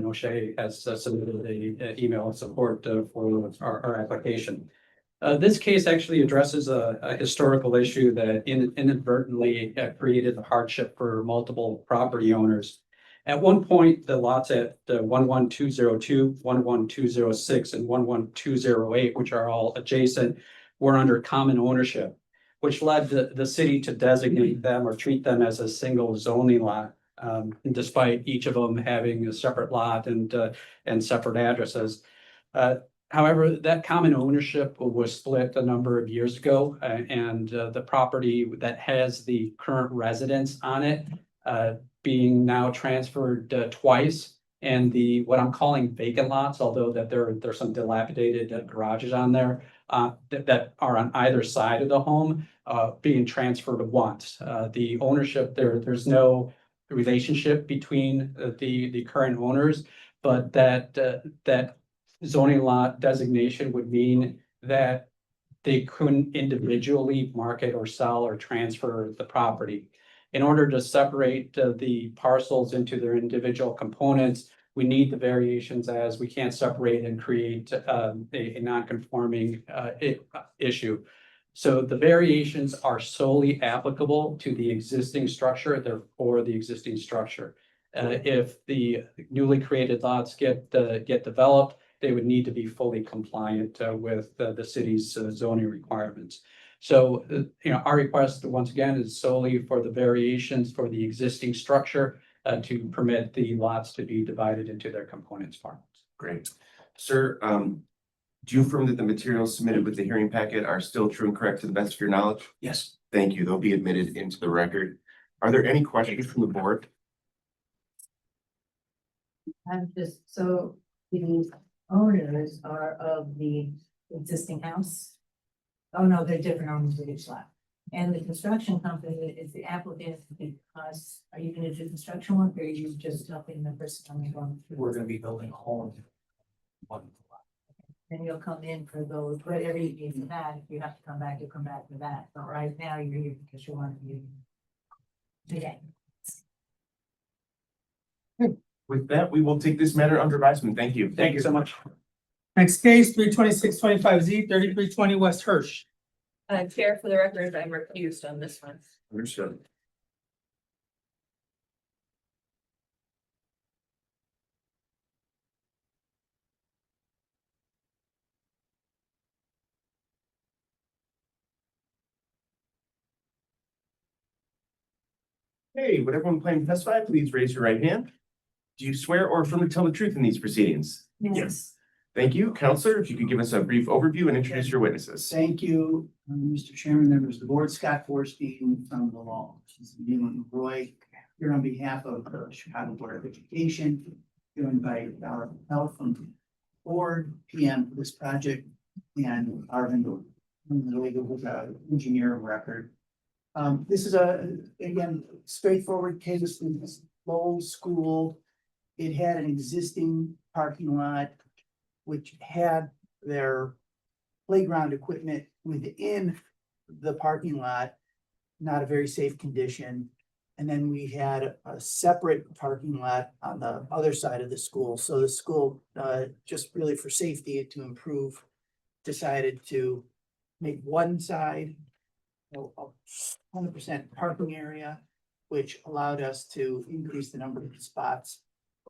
O'Shea has submitted an email of support for our application. This case actually addresses a historical issue that inadvertently created a hardship for multiple property owners. At one point, the lots at 11202, 11206, and 11208, which are all adjacent, were under common ownership, which led the city to designate them or treat them as a single zoning lot, despite each of them having a separate lot and separate addresses. However, that common ownership was split a number of years ago, and the property that has the current residence on it being now transferred twice, and the what I'm calling vacant lots, although that there's some dilapidated garages on there that are on either side of the home being transferred once. The ownership there's no relationship between the current owners, but that zoning lot designation would mean that they couldn't individually market or sell or transfer the property. In order to separate the parcels into their individual components, we need the variations as we can't separate and create a non-conforming issue. So the variations are solely applicable to the existing structure, therefore the existing structure. If the newly created lots get developed, they would need to be fully compliant with the city's zoning requirements. So, our request, once again, is solely for the variations for the existing structure to permit the lots to be divided into their components farms. Great. Sir, do you affirm that the materials submitted with the hearing packet are still true and correct to the best of your knowledge? Yes. Thank you. They'll be admitted into the record. Are there any questions from the board? I'm just, so the owners are of the existing house? Oh, no, they're different owners of each lot. And the construction company is the applicant because, are you gonna do construction work or are you just helping the person coming on? We're gonna be building a home. One. Then you'll come in for those, whatever you need for that. If you have to come back, you'll come back for that. But right now you're here because you want to be. Okay. With that, we will take this matter under advisement. Thank you. Thank you so much. Next case, 32625Z, 3320 West Hirsch. Chair, for the record, I'm recused on this one. Understood. Hey, would everyone planning to testify, please raise your right hand? Do you swear or affirm to tell the truth in these proceedings? Yes. Thank you. Counselor, if you could give us a brief overview and introduce your witnesses. Thank you, Mr. Chairman, members of the board, Scott Forstein from the law. Dealing with Roy here on behalf of the Chicago Board of Education, joined by our health and board PM for this project and Arvind, the legal engineer of record. This is again, straightforward case. This Lowell School. It had an existing parking lot which had their playground equipment within the parking lot, not a very safe condition. And then we had a separate parking lot on the other side of the school. So the school, just really for safety to improve, decided to make one side 100% parking area, which allowed us to increase the number of spots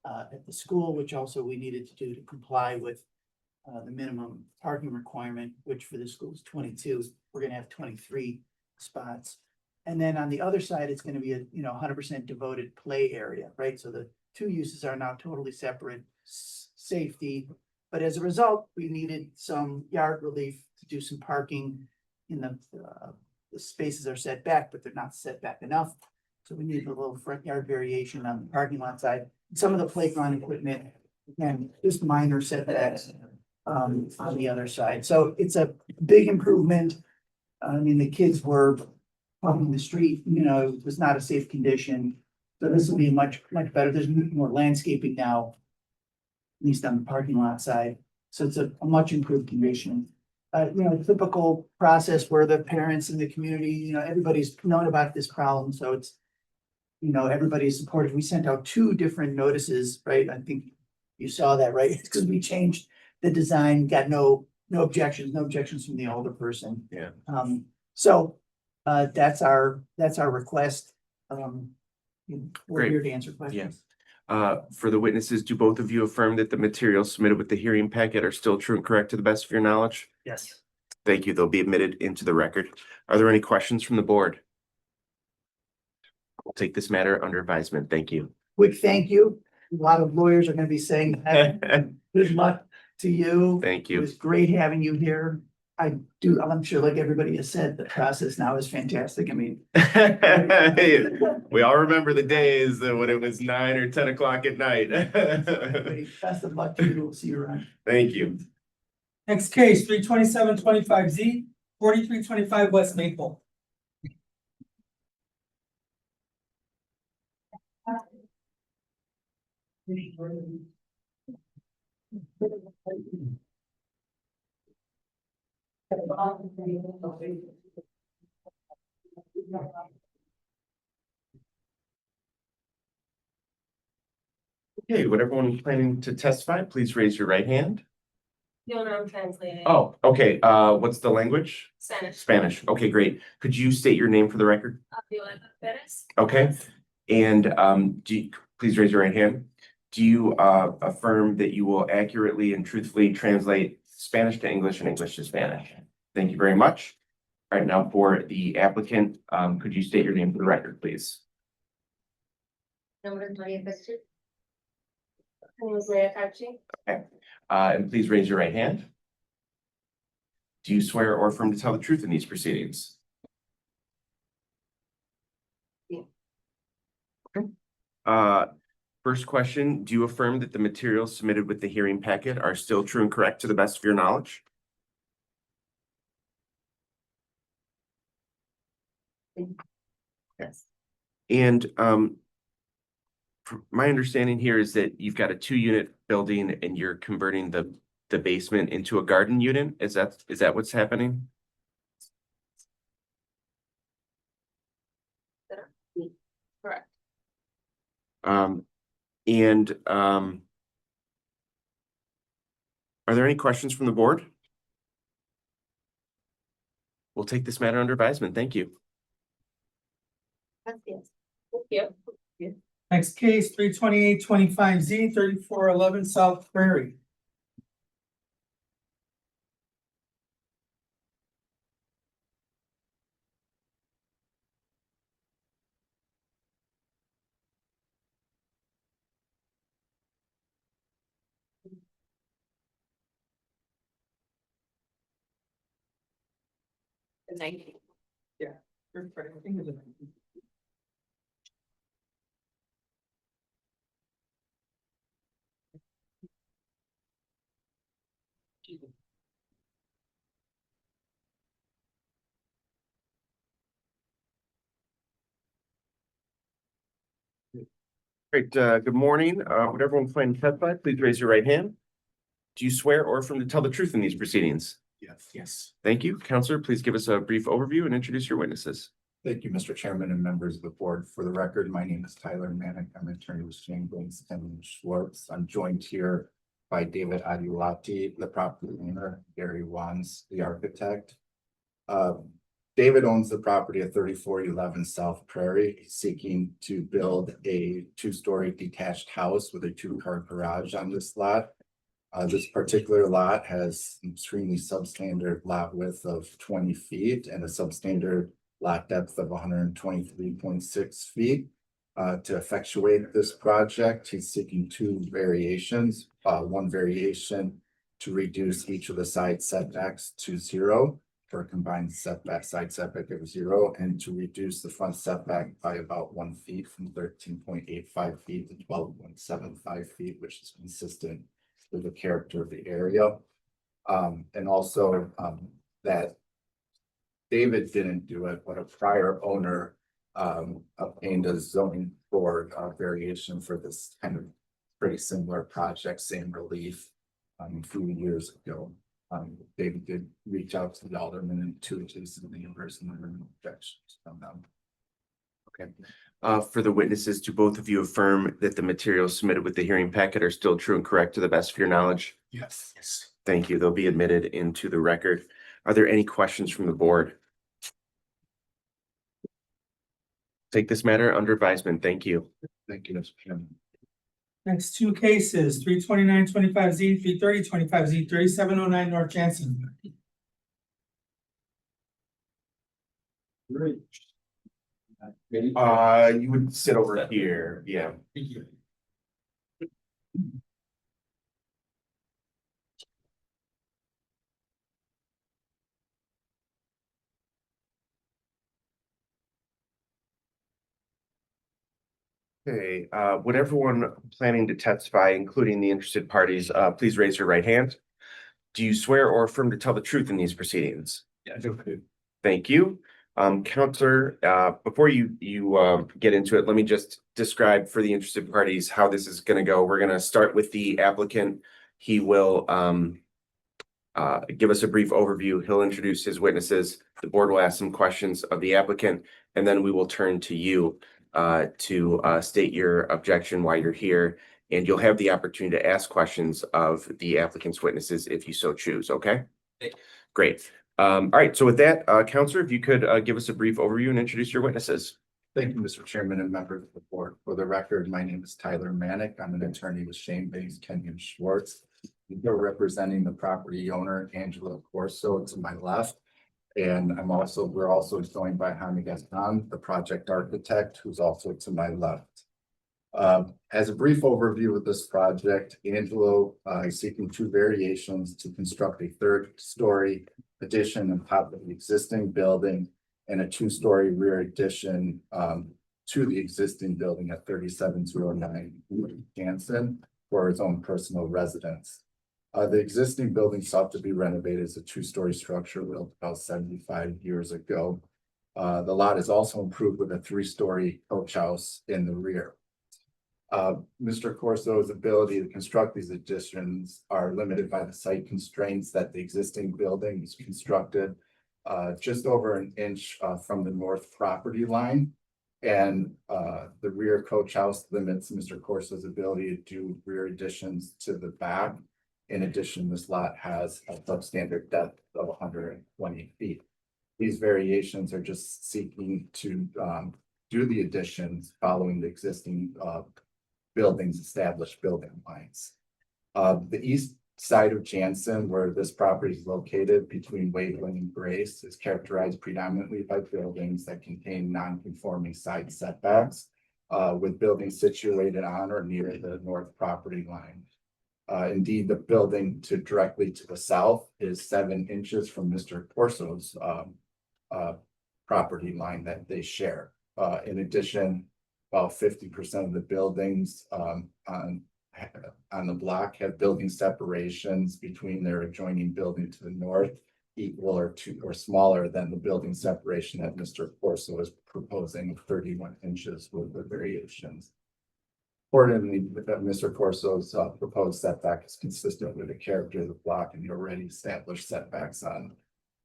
at the school, which also we needed to do to comply with the minimum parking requirement, which for the school is 22. We're gonna have 23 spots. And then on the other side, it's gonna be a 100% devoted play area, right? So the two uses are now totally separate, safety. But as a result, we needed some yard relief to do some parking in the spaces are set back, but they're not set back enough. So we needed a little front yard variation on the parking lot side. Some of the playground equipment, again, just minor setbacks on the other side. So it's a big improvement. I mean, the kids were on the street, it was not a safe condition. So this will be much better. There's more landscaping now, at least on the parking lot side. So it's a much improved condition. Typical process where the parents in the community, everybody's known about this problem, so it's, everybody's supported. We sent out 2 different notices, right? I think you saw that, right? It's because we changed the design, got no objections from the older person. Yeah. So that's our request. We're Great. here to answer questions. For the witnesses, do both of you affirm that the materials submitted with the hearing packet are still true and correct to the best of your knowledge? Yes. Thank you. They'll be admitted into the record. Are there any questions from the board? We'll take this matter under advisement. Thank you. Quick thank you. A lot of lawyers are gonna be saying that. Good luck to you. Thank It you. was great having you here. I'm sure like everybody has said, the process now is fantastic. I mean, We all remember the days when it was 9 or 10 o'clock at night. everybody, best of luck to you. We'll see you around. Thank you. Next case, 32725Z, 4325 West Maple. Okay, would everyone planning to testify, please raise your right hand. The owner I'm translating. Oh, okay. What's the language? Spanish. Spanish. Okay, great. Could you state your name for the record? Violeta Perez. Okay. And could please raise your right hand. Do you affirm that you will accurately and truthfully translate Spanish to English and English to Spanish? Thank you very much. All right, now for the applicant, could you state your name for the record, please? Nombre Maria Pestri. My name is Leah Fauci. Okay, and please raise your right hand. Do you swear or affirm to tell the truth in these proceedings? Yeah. Okay. First question, do you affirm that the materials submitted with the hearing packet are still true and correct to the best of your knowledge? Yes. And my understanding here is that you've got a 2-unit building and you're converting the basement into a garden unit. Is that what's happening? Correct. Are there any questions from the board? We'll take this matter under advisement. Thank you. Yes. Thank you. Next case, 32825Z, 3411 South Prairie. The 19th. Yeah. I think it's a- Great, good morning. Would everyone plan to testify? Please raise your right hand. Do you swear or affirm to tell the truth in these proceedings? Yes. Thank you. Counselor, please give us a brief overview and introduce your witnesses. Thank you, Mr. Chairman and members of the board. For the record, my name is Tyler Manick. I'm an attorney with James and Schwartz. I'm joined here by David Adulati, the property owner, Gary Wands, the architect. David owns the property at 3411 South Prairie. He's seeking to build a 2-story detached house with a 2-car garage on this lot. This particular lot has an extremely substandard lot width of 20 feet and a substandard lot depth of 123.6 feet. To effectuate this project, he's seeking 2 variations. One variation to reduce each of the side setbacks to 0 for a combined side setback of 0, and to reduce the front setback by about 1 feet from 13.85 feet to 12.75 feet, which is consistent with the character of the area. And also that David didn't do it, but a prior owner obtained a zoning board variation for this kind of pretty similar project, same relief a few years ago. David did reach out to the alderman and to the in-person objections from them. Okay. For the witnesses, do both of you affirm that the materials submitted with the hearing packet are still true and correct to the best of your knowledge? Yes. Thank you. They'll be admitted into the record. Are there any questions from the board? Take this matter under advisement. Thank you. Thank you, Mr. Chairman. Next 2 cases, 32925Z, 33025Z, 3709 North Jansen. You would sit over here. Yeah. Okay, would everyone planning to testify, including the interested parties, please raise your right hand? Do you swear or affirm to tell the truth in these proceedings? Yeah, I do. Thank you. Counselor, before you get into it, let me just describe for the interested parties how this is gonna go. We're gonna start with the applicant. He will give us a brief overview. He'll introduce his witnesses. The board will ask some questions of the applicant, and then we will turn to you to state your objection why you're here, and you'll have the opportunity to ask questions of the applicant's witnesses if you so choose, okay? Great. All right, so with that, Counselor, if you could give us a brief overview and introduce your witnesses. Thank you, Mr. Chairman and members of the board. For the record, my name is Tyler Manick. I'm an attorney with Shane Banks, Kenyon Schwartz. We're representing the property owner, Angela Corso, to my left. And we're also joined by Jaime Gaston, the project architect, who's also to my left. As a brief overview of this project, Angelo is seeking two variations to construct a third-story addition on top of the existing building and a two-story rear addition to the existing building at 3709 Jansen for his own personal residence. The existing building sought to be renovated as a two-story structure built about 75 years ago. The lot is also improved with a three-story coach house in the rear. Mr. Corso's ability to construct these additions are limited by the site constraints that the existing building is constructed just over an inch from the north property line. And the rear coach house limits Mr. Corso's ability to do rear additions to the back. In addition, this lot has a substandard depth of 120 feet. These variations are just seeking to do the additions following the existing building's established building lines. The east side of Jansen, where this property is located between Waveland and Grace, is characterized predominantly by buildings that contain non-conforming side setbacks, with buildings situated on or near the north property line. Indeed, the building directly to the south is 7 inches from Mr. Corso's property line that they share. In addition, about 50% of the buildings on the block have building separations between their adjoining building to the north, equal or smaller than the building separation that Mr. Corso is proposing of 31 inches with the variations. Accordingly, Mr. Corso's proposed setback is consistent with the character of the block and the already established setbacks on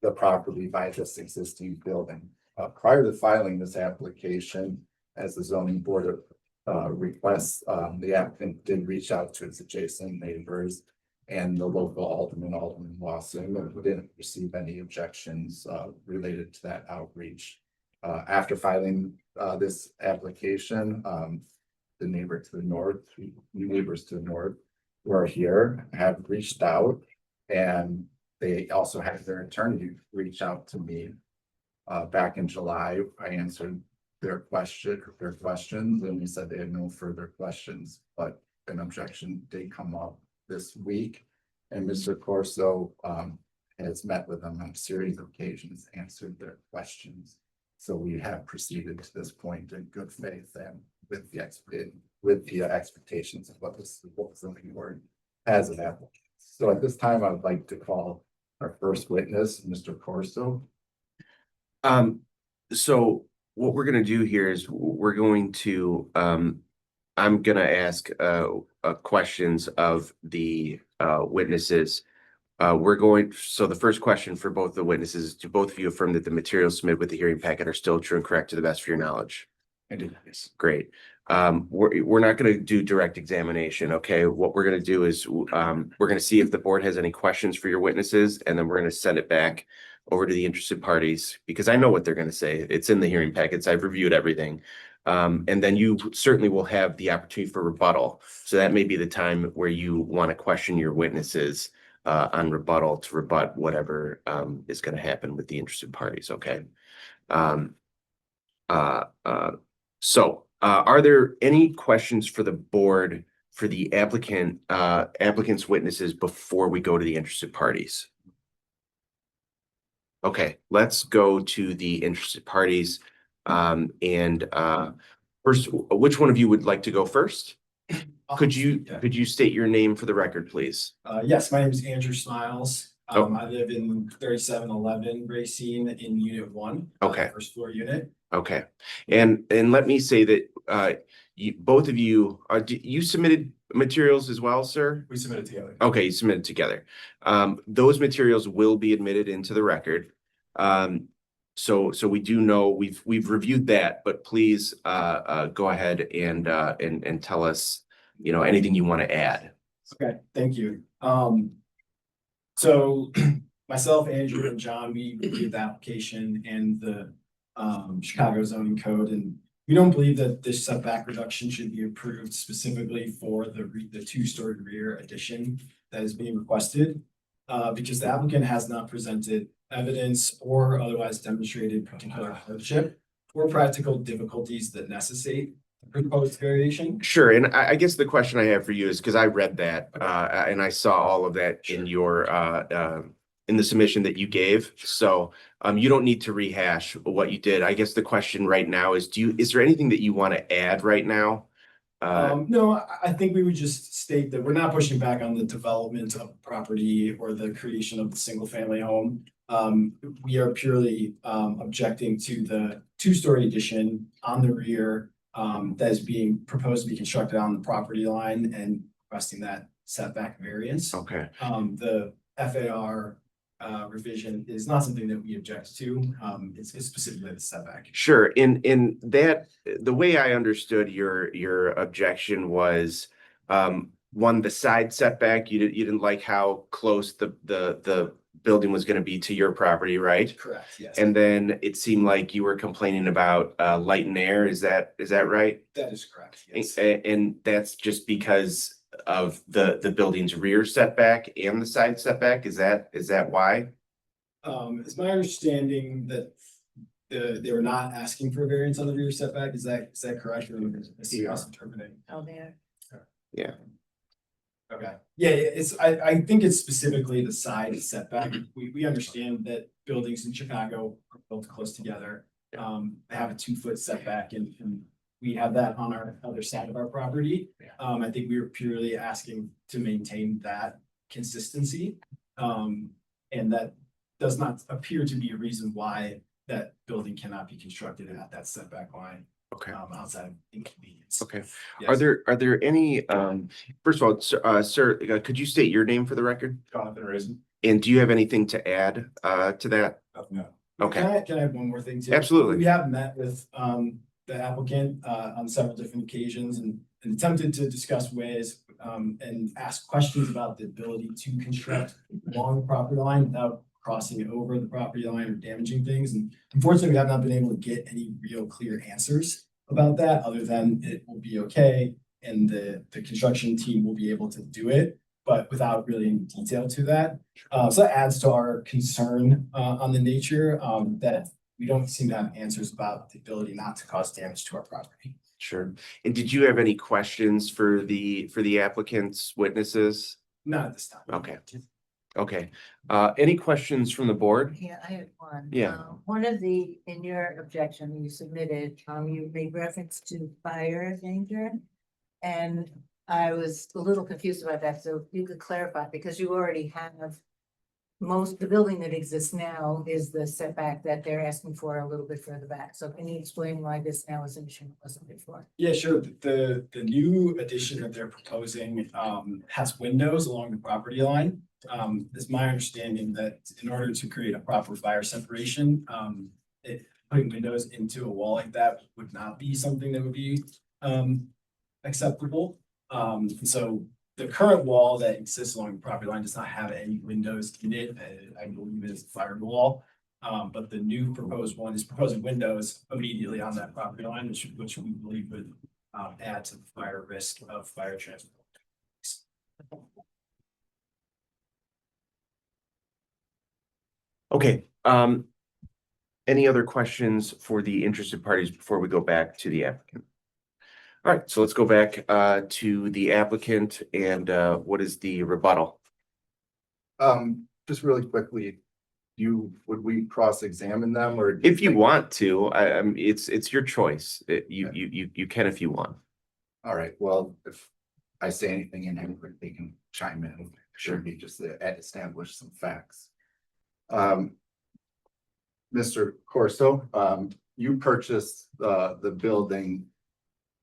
the property by this existing building. Prior to filing this application, as the zoning board requests, the applicant did reach out to its adjacent neighbors and the local Alderman Lawson, and didn't receive any objections related to that outreach. After filing this application, the neighbors to the north who are here have reached out, and they also had their attorney reach out to me back in July. I answered their questions, and they said they had no further questions, but an objection did come up this week, and Mr. Corso has met with them on a series of occasions, answered their questions. So we have proceeded to this point in good faith and with the expectations of what this zoning board has an applicant. So at this time, I would like to call our first witness, Mr. Corso. So what we're gonna do here is we're going to, I'm gonna ask questions of the witnesses. So the first question for both the witnesses is, do both of you affirm that the materials submitted with the hearing packet are still true and correct to the best of your knowledge? I do. Yes. Great. We're not gonna do direct examination, okay? What we're gonna do is, we're gonna see if the board has any questions for your witnesses, and then we're gonna send it back over to the interested parties, because I know what they're gonna say. It's in the hearing packets. I've reviewed everything. And then you certainly will have the opportunity for rebuttal. So that may be the time where you want to question your witnesses on rebuttal to rebut whatever is going to happen with the interested parties, okay? So are there any questions for the board for the applicant's witnesses before we go to the interested parties? Okay, let's go to the interested parties. First, which one of you would like to go first? Could you state your name for the record, please? Yes, my name is Andrew Smiles. Oh. I live in 3711 Racine in Unit 1. Okay. First floor unit. Okay, and let me say that both of you, you submitted materials as well, sir? We submitted together. Okay, you submitted together. Those materials will be admitted into the record. So we do know we've reviewed that, but please go ahead and tell us, anything you want to add. Okay, thank you. So myself, Andrew, and John, we reviewed the application and the Chicago zoning code, and We don't believe that this setback reduction should be approved specifically for the two-story rear addition that is being requested. Because the applicant has not presented evidence or otherwise demonstrated particular hardship or practical difficulties that necessitate the proposed variation. Sure, and I guess the question I have for you is, because I read that, and I saw all of that in your, in the submission that you gave, so, you don't need to rehash what you did. I guess the question right now is, is there anything that you want to add right now? No, I think we would just state that we're not pushing back on the development of property or the creation of the single-family home. We are purely objecting to the two-story addition on the rear that is being proposed to be constructed on the property line and requesting that setback variance. Okay, The FAR revision is not something that we object to. It's specifically the setback. sure. In that, the way I understood your objection was, one, the side setback, you didn't like how close the building was gonna be to your property, right? Correct, yes. And then it seemed like you were complaining about light and air. Is that right? That is correct, yes. And that's just because of the building's rear setback and the side setback? Is that why? It's my understanding that they were not asking for a variance on the rear setback. Is that correct? Or is he interpreting? Oh, there. Yeah. Okay, yeah, I think it's specifically the side setback. We understand that buildings in Chicago are built close together. They have a 2-foot setback and we have that on our other side of our property. I think we were purely asking to maintain that consistency. And that does not appear to be a reason why that building cannot be constructed at that setback line. Okay. Outside of inconvenience. Okay. Yes. Are there any, first of all, sir, could you state your name for the record? Jonathan Risen. And do you have anything to add to that? No. Okay, Can I have one more thing too? Absolutely. We have met with the applicant on several different occasions and attempted to discuss ways and ask questions about the ability to construct along the property line without crossing over the property line or damaging things. And unfortunately, we have not been able to get any real clear answers about that, other than it will be okay and the construction team will be able to do it, but without really any detail to that. So that adds to our concern on the nature that we don't seem to have answers about the ability not to cause damage to our property. sure. And did you have any questions for the applicant's witnesses? Not at this time. Okay. Okay, any questions from the board? Yeah, I have one. Yeah. One of in your objection you submitted, you made reference to fire danger. And I was a little confused about that, so if you could clarify, because you already have the building that exists now is the setback that they're asking for a little bit further back. So can you explain why this now is an issue and wasn't before? Yeah, sure. The new addition that they're proposing has windows along the property line. It's my understanding that in order to create a proper fire separation, putting windows into a wall like that would not be something that would be acceptable. So the current wall that exists along the property line does not have any windows in it. I believe it is a fire wall. But the new proposed one is proposing windows immediately on that property line, which we believe would add to the fire risk of fire transport. Okay, any other questions for the interested parties before we go back to the applicant? All right, so let's go back to the applicant and what is the rebuttal? Just really quickly, would we cross-examine them or? If you want to, it's your choice. You can if you want. All right, well, if I say anything inaccurate, they can chime in. Sure, me just to establish some facts. Mr. Corso, you purchased the building,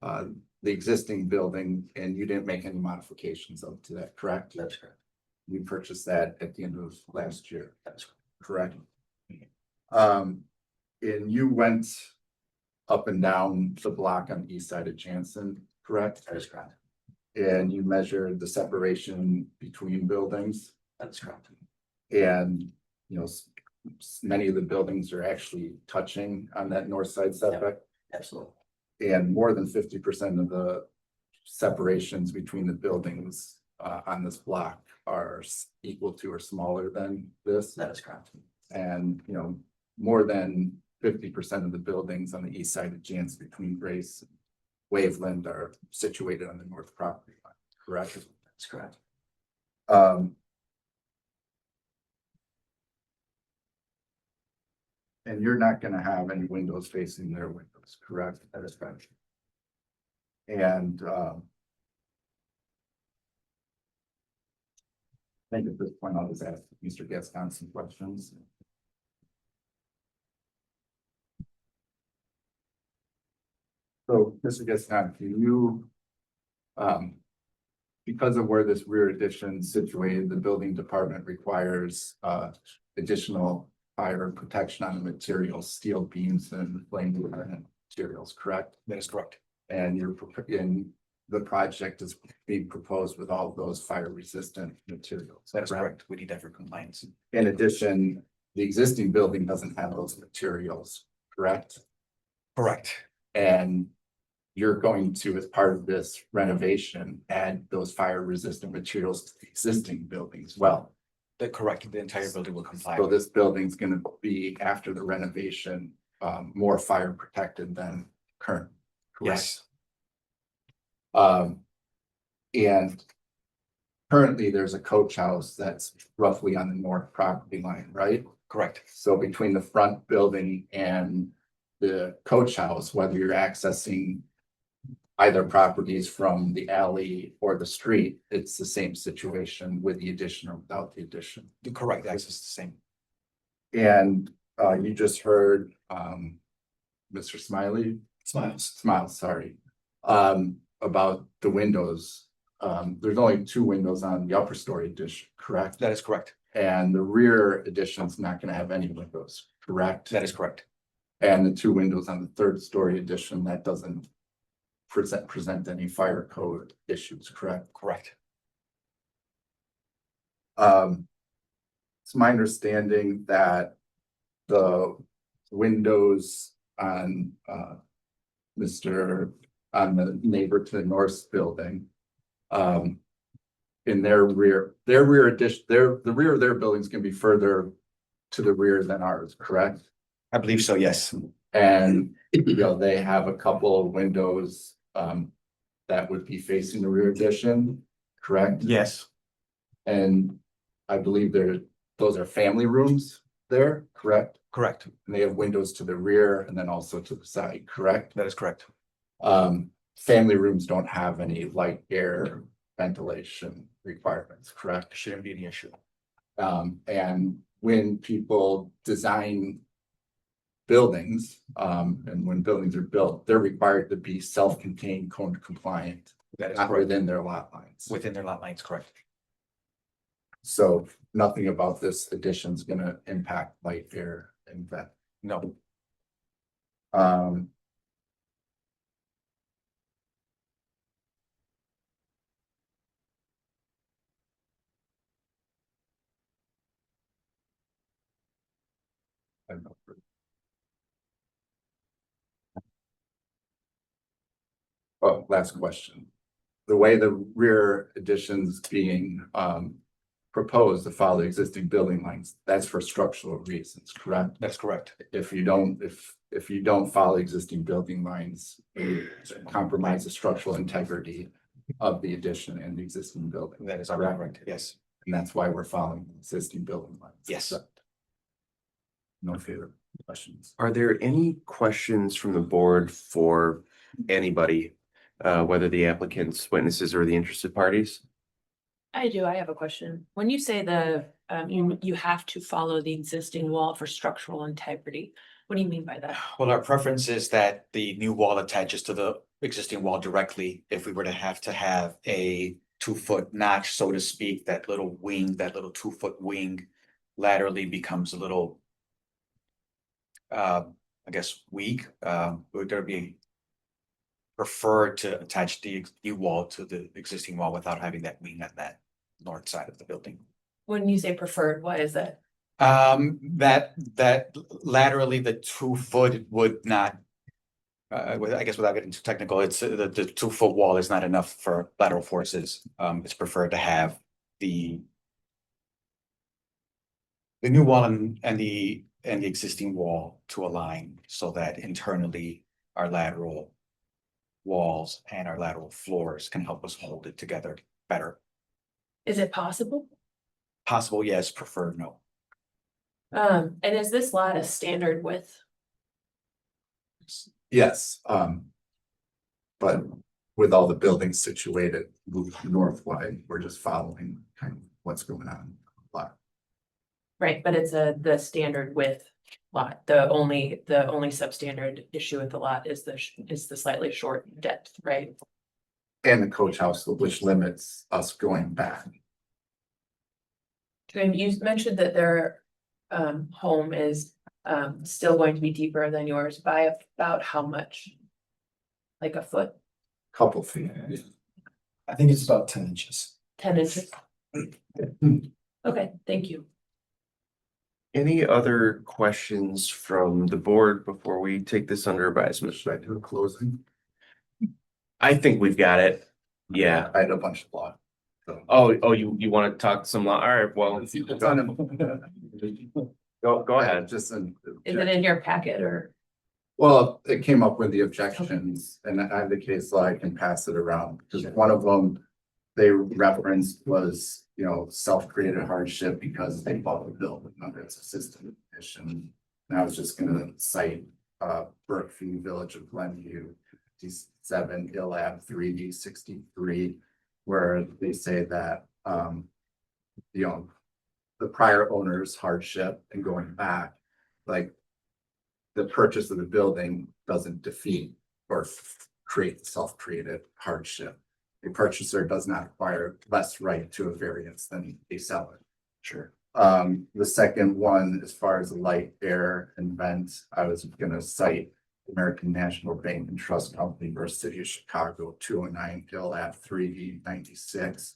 the existing building, and you didn't make any modifications up to that, correct? That's correct. You purchased that at the end of last year. That's Correct. And you went up and down the block on the east side of Jansen, correct? That is correct. And you measured the separation between buildings, That's correct. and many of the buildings are actually touching on that north side setback. Absolutely. And more than 50% of the separations between the buildings on this block are equal to or smaller than this. That is correct. And, you know, more than 50% of the buildings on the east side of Jans between Grace and Waveland are situated on the north property line, correct? That's correct. And you're not gonna have any windows facing their windows, correct? That is correct. And, I think at this point, I'll just ask Mr. Gaston some questions. So, Mr. Gaston, can you, because of where this rear addition is situated, the building department requires, additional fire protection on the materials, steel beams and flame retardant materials, correct? That is correct. And in the project is being proposed with all of those fire resistant materials. That is correct. We need that for compliance. In addition, the existing building doesn't have those materials, correct? Correct. And you're going to, as part of this renovation, add those fire resistant materials to the existing building as well. That correct. The entire building will comply. So this building's gonna be, after the renovation, more fire protected than current, correct? Yes. And currently there's a coach house that's roughly on the north property line, right? Correct. So between the front building and the coach house, whether you're accessing either properties from the alley or the street, it's the same situation with the addition or without the addition. The correct access is the same. And you just heard Mr. Smiles, sorry, about the windows. There's only 2 windows on the upper story addition, correct? That is correct. And the rear addition's not gonna have any windows, correct? That is correct. And the 2 windows on the 3rd story addition, that doesn't present any fire code issues, correct? Correct. It's my understanding that the windows on on the neighbor to the north building, in their rear addition, the rear of their building's gonna be further to the rear than ours, correct? I believe so, yes. And, you know, they have a couple of windows, that would be facing the rear addition, correct? Yes. And I believe those are family rooms there, correct? Correct. And they have windows to the rear and then also to the side, correct? That is correct. Family rooms don't have any light air ventilation requirements, correct? Shouldn't be any issue. And when people design buildings, and when buildings are built, they're required to be self-contained, code compliant, That is not correct. within their lot lines. Within their lot lines, correct. So nothing about this addition is gonna impact light, air, and vent. No. I don't know. Oh, last question. The way the rear additions being proposed to follow the existing building lines, that's for structural reasons, correct? That's correct. If you don't follow existing building lines, you compromise the structural integrity of the addition and the existing building. That is correct? correct. Yes. And that's why we're following the existing building lines. Yes. No further questions. Are there any questions from the board for anybody? Whether the applicants, witnesses, or the interested parties? I do. I have a question. When you say you have to follow the existing wall for structural integrity, what do you mean by that? Well, our preference is that the new wall attaches to the existing wall directly. If we were to have a 2-foot notch, so to speak, that little wing, that little 2-foot wing laterally becomes a little, I guess, weak. Would there be preferred to attach the new wall to the existing wall without having that wing on that north side of the building? When you say preferred, why is that? That laterally the 2 foot would not I guess without getting too technical, it's the 2 foot wall is not enough for lateral forces. It's preferred to have the new wall and the existing wall to align so that internally our lateral walls and our lateral floors can help us hold it together better. Is it possible? Possible, yes, preferred, no. And is this lot a standard width? Yes, but with all the buildings situated northwide, we're just following kind of what's going on. Right, but it's the standard width lot. The only substandard issue with the lot is the slightly short depth, right? And the coach house, which limits us going back. And you mentioned that their home is still going to be deeper than yours by about how much? Like a foot, Couple feet. I think it's about 10 inches. 10 inches? Okay, thank you. Any other questions from the board before we take this under advisement? Should I do a closing? I think we've got it. Yeah. I had a bunch of law. Oh, you want to talk some law? All right, well, go ahead. Just an. Is it in your packet or? Well, it came up with the objections and I have the case law, I can pass it around, because one of them. They referenced was, self-created hardship because they bought the building under its existing condition. And I was just gonna cite, Brookview Village of Glenview, 57 Illab 3D 63, where they say that, the prior owner's hardship and going back, like, the purchase of the building doesn't defeat or create self-created hardship. A purchaser does not acquire less right to a variance than a seller. Sure. The second one, as far as light, air, and vent, I was gonna cite American National Bank and Trust Company versus City of Chicago, 209 Illab 3D 96.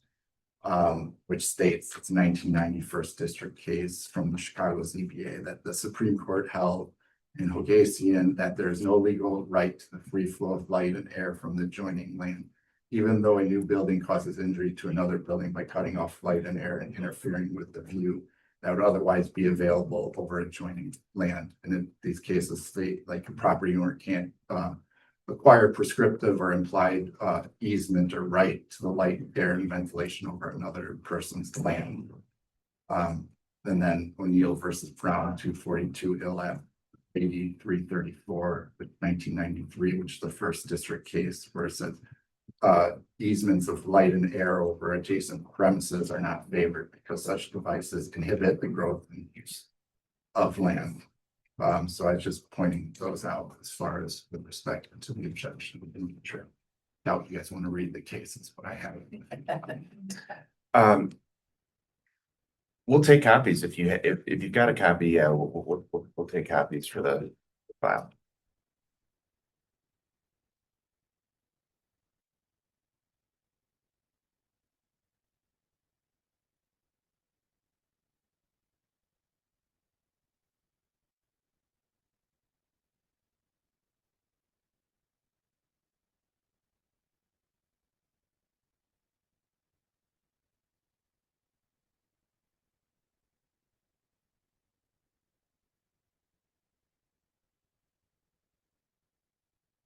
Which states it's 1990 First District case from the Chicago ZBA that the Supreme Court held in Hogasian that there is no legal right to the free flow of light and air from the adjoining land, even though a new building causes injury to another building by cutting off light and air and interfering with the view that would otherwise be available over adjoining land. And in these cases, state like a property owner can't acquire prescriptive or implied easement or right to the light, air, and ventilation over another person's land. And then O'Neill versus Brown, 242 Illab 8334, 1993, which is the First District case where it says easements of light and air over adjacent premises are not favored because such devices inhibit the growth and use of land. So I was just pointing those out as far as with respect to the objection in the trip. Now, if you guys want to read the cases, but I haven't. We'll take copies if you've got a copy. Yeah, we'll take copies for the file.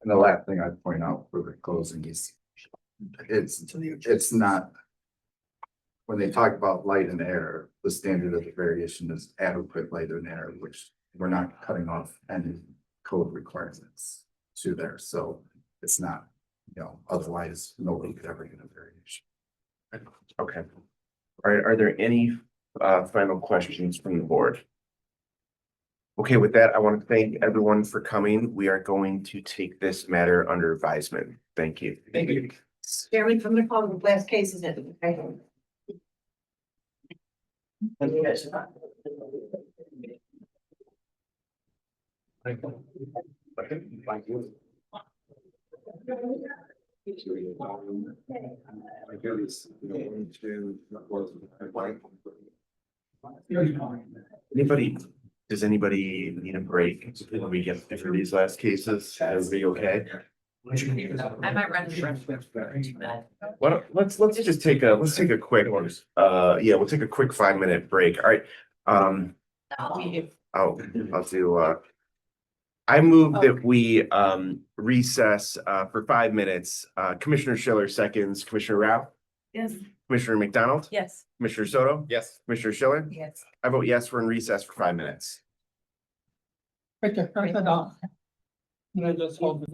And the last thing I'd point out for the closing is it's not. When they talk about light and air, the standard of the variation is adequate light and air, which we're not cutting off any code requirements to there. So it's not, otherwise nobody could ever get a variation. Okay. All right, are there any final questions from the board? Okay, with that, I want to thank everyone for coming. We are going to take this matter under advisement. Thank you. Thank you. Chairman, from the call, the last case is it. Anybody Does anybody need a break when we get through these last cases? Everybody okay? I might run the. Let's just take a quick one. Yeah, we'll take a quick 5-minute break. All right. I'll do, I move that we recess for 5 minutes. Commissioner Schiller seconds, Commissioner Rao, Yes. Commissioner McDonald, Yes. Commissioner Soto. Yes. Commissioner Schiller. Yes. I vote yes, we're in recess for 5 minutes. Right there, right there. You know, just hold it.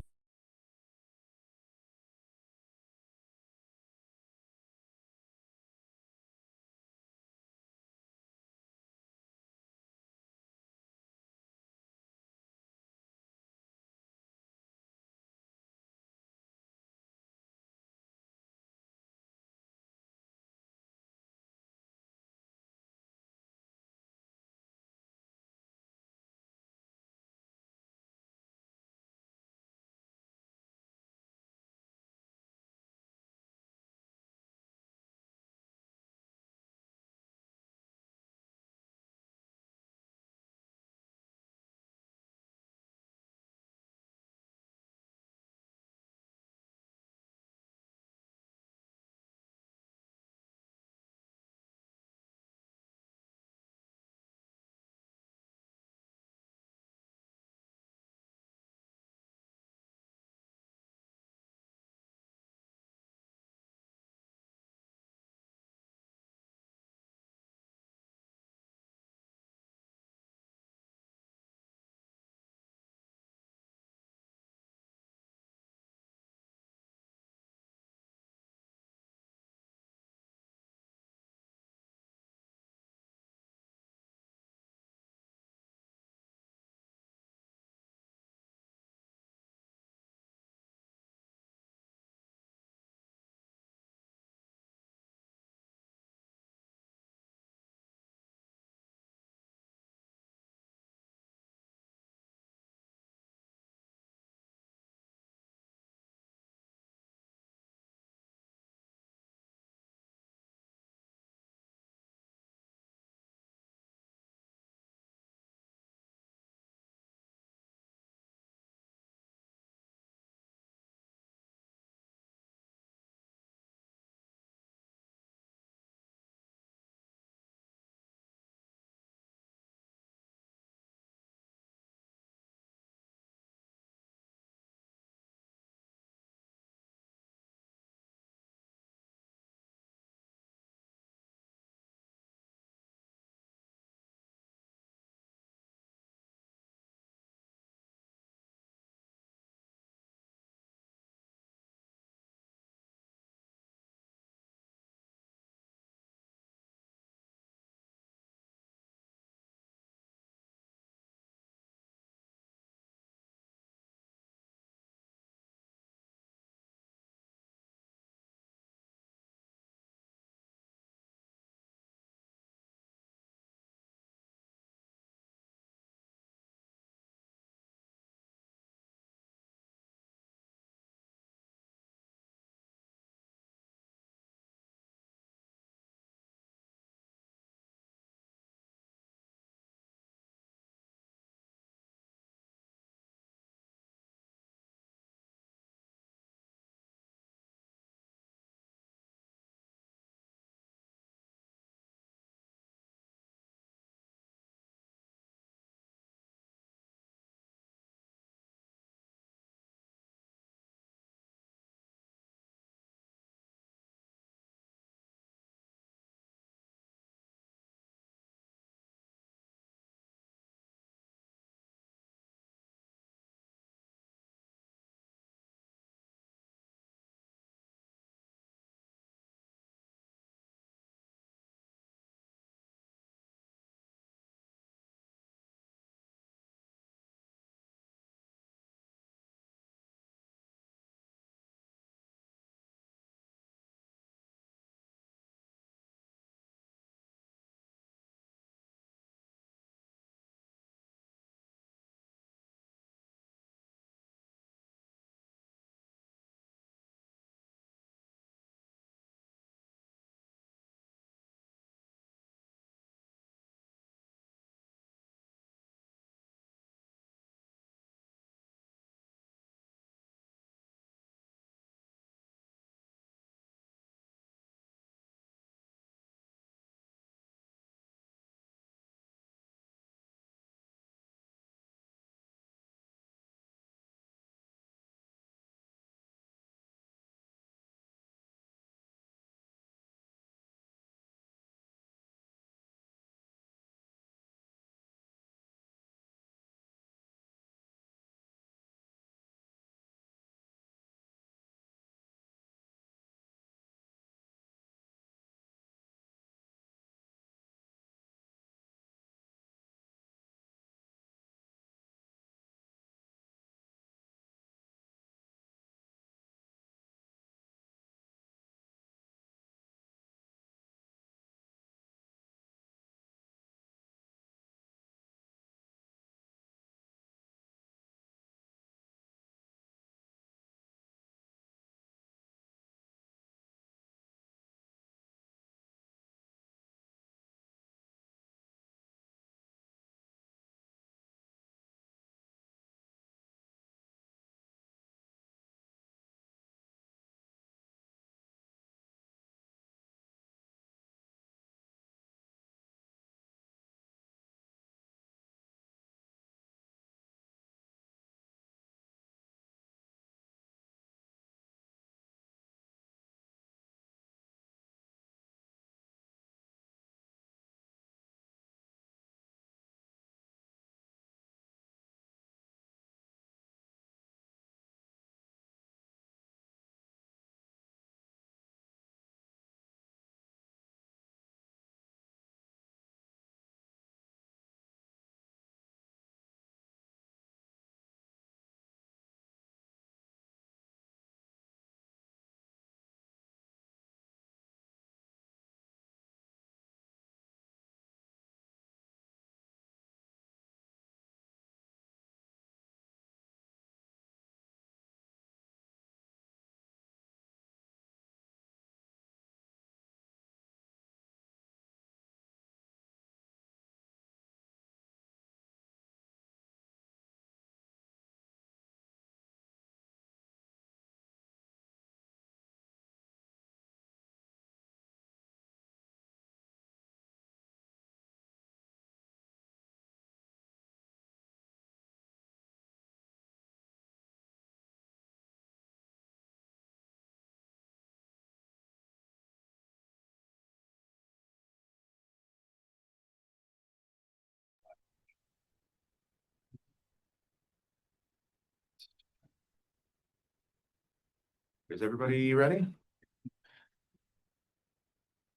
Is everybody ready?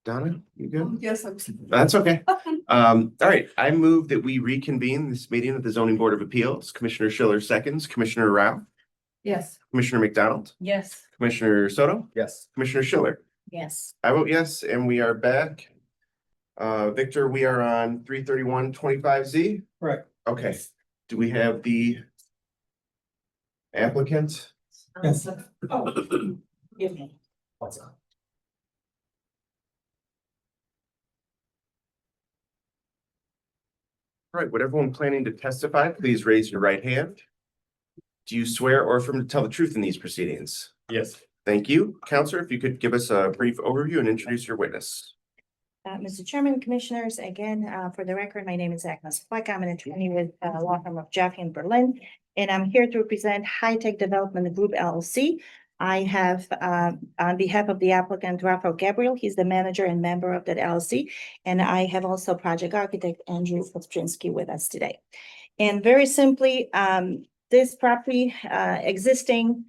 Donna, you good? Yes, I'm. That's okay. All right, I move that we reconvene this meeting of the Zoning Board of Appeals. Commissioner Schiller seconds, Commissioner Rao, Yes. Commissioner McDonald, Yes. Commissioner Soto, Yes. Commissioner Schiller. Yes. I vote yes, and we are back. Victor, we are on 33125Z. Correct. Okay, do we have the applicant? Yes. Give me. All right, would everyone planning to testify, please raise your right hand. Do you swear or affirm to tell the truth in these proceedings? Yes. Thank you. Counselor, if you could give us a brief overview and introduce your witness. Mr. Chairman, Commissioners, again, for the record, my name is Agnes Fleck. I'm an attorney with law firm of Jaffe in Berlin, and I'm here to represent High Tech Development Group LLC. I have, on behalf of the applicant, Rafael Gabriel, he's the manager and member of that LLC, and I have also project architect Andrew Kostrinsky with us today. And very simply, this property, existing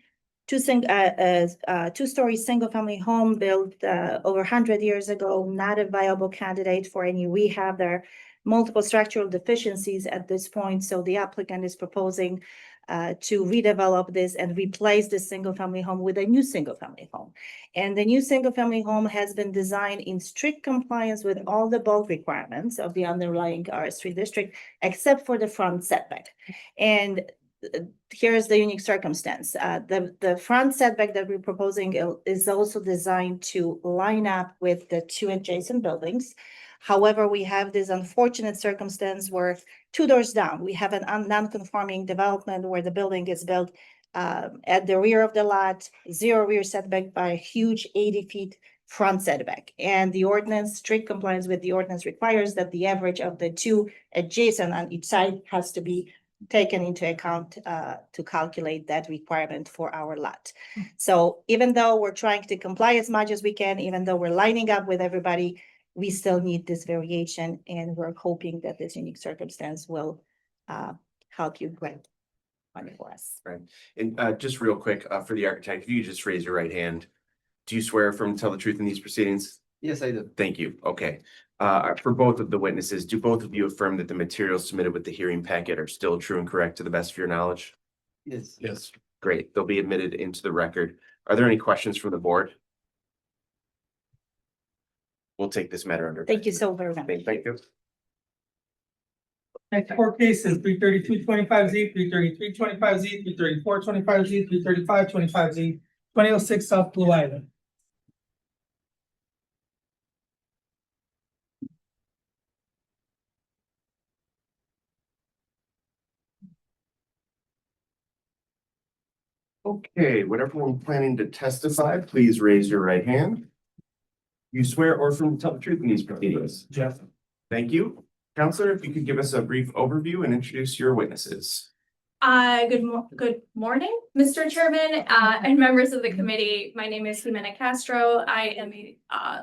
two-story single-family home built over 100 years ago, not a viable candidate for any rehab. There are multiple structural deficiencies at this point, so the applicant is proposing to redevelop this and replace this single-family home with a new single-family home. And the new single-family home has been designed in strict compliance with all the bulk requirements of the underlying RS3 district, except for the front setback. And here's the unique circumstance. The front setback that we're proposing is also designed to line up with the two adjacent buildings. However, we have this unfortunate circumstance where 2 doors down, we have an non-conforming development where the building is built at the rear of the lot, 0 rear setback by a huge 80 feet front setback. And the ordinance, strict compliance with the ordinance requires that the average of the two adjacent on each side has to be taken into account to calculate that requirement for our lot. So even though we're trying to comply as much as we can, even though we're lining up with everybody, we still need this variation, and we're hoping that this unique circumstance will help you grant money for us. Right, and just real quick, for the architect, if you could just raise your right hand. Do you swear affirm to tell the truth in these proceedings? Yes, I do. Thank you. Okay. For both of the witnesses, do both of you affirm that the materials submitted with the hearing packet are still true and correct to the best of your knowledge? Yes. Yes. Great. They'll be admitted into the record. Are there any questions from the board? We'll take this matter under. Thank you so very much. Thank you. Next court case is 33225Z, 33325Z, 33425Z, 33525Z, 2006 South Blue Island. Okay, would everyone planning to testify, please raise your right hand. You swear or affirm to tell the truth in these proceedings? Jeff. Thank you. Counselor, if you could give us a brief overview and introduce your witnesses. Good morning, Mr. Chairman, and members of the committee. My name is Jimena Castro. I am a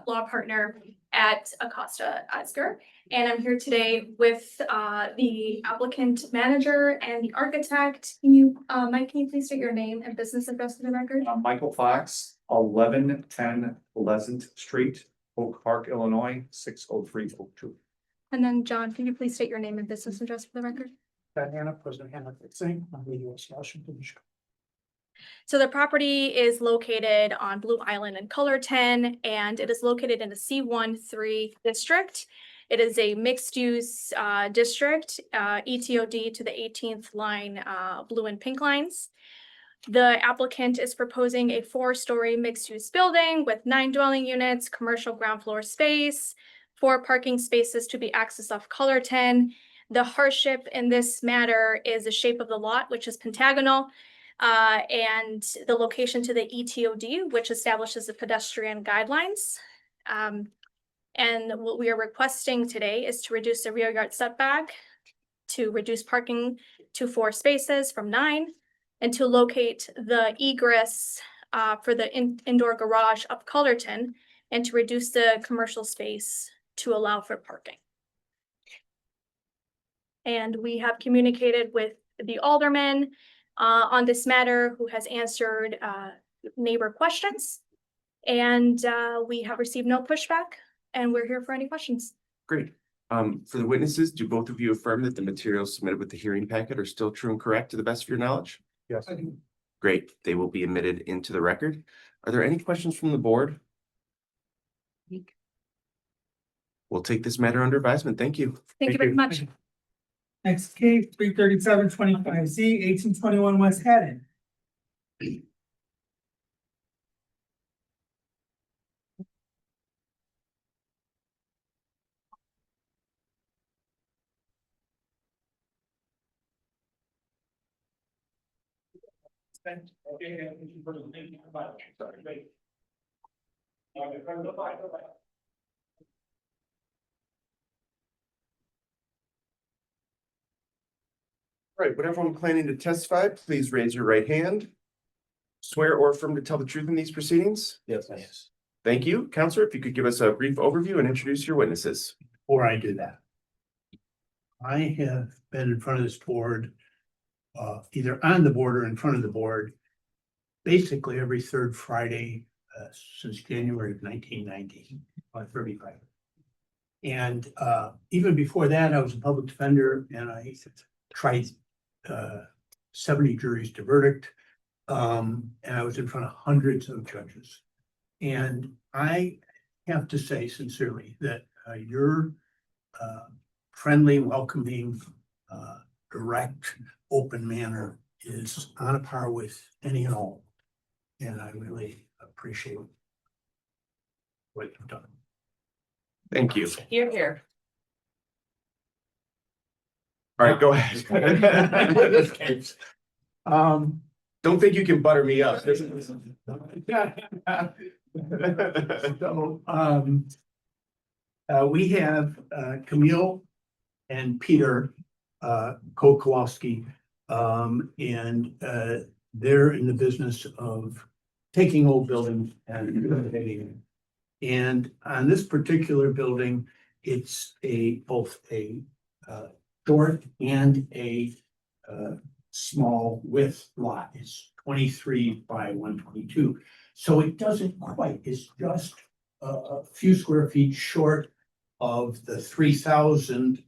law partner at Acosta Asger, and I'm here today with the applicant manager and the architect. Mike, can you please state your name and business address for the record? Michael Fox, 1110 Pleasant Street, Oak Park, Illinois, 60302. And then John, can you please state your name and business address for the record? President Hannah Fixing, I'm the U.S. Washington, Michigan. So the property is located on Blue Island in Cullerton, and it is located in the C13 district. It is a mixed-use district, ETOD to the 18th line, blue and pink lines. The applicant is proposing a 4-story mixed-use building with 9 dwelling units, commercial ground floor space, 4 parking spaces to be accessed off Cullerton. The hardship in this matter is the shape of the lot, which is pentagonal, and the location to the ETOD, which establishes the pedestrian guidelines. And what we are requesting today is to reduce the rear yard setback, to reduce parking to 4 spaces from 9, and to locate the egress for the indoor garage of Cullerton, and to reduce the commercial space to allow for parking. And we have communicated with the alderman on this matter, who has answered neighbor questions. And we have received no pushback, and we're here for any questions. Great. For the witnesses, do both of you affirm that the materials submitted with the hearing packet are still true and correct to the best of your knowledge? Yes. Great. They will be admitted into the record. Are there any questions from the board? We'll take this matter under advisement. Thank you. Thank you very much. Next case, 33725Z, 1821 West Haddon. All right, would everyone planning to testify, please raise your right hand. Swear or affirm to tell the truth in these proceedings? Yes. Thank you. Counselor, if you could give us a brief overview and introduce your witnesses. Before I do that, I have been in front of this board, either on the board or in front of the board, basically every third Friday since January of 1990, 35. And even before that, I was a public defender, and I tried 70 juries to verdict, and I was in front of hundreds of judges. And I have to say sincerely that your friendly, welcoming, direct, open manner is on a par with any and all. And I really appreciate what you've done. Thank you. Here, here. All right, go ahead. Don't think you can butter me up. So, we have Camille and Peter Kokolowski, and they're in the business of taking old buildings and renovating them. And on this particular building, it's both a short and a small width lot. It's 23 by 122. So it doesn't quite, it's just a few square feet short of the 3,000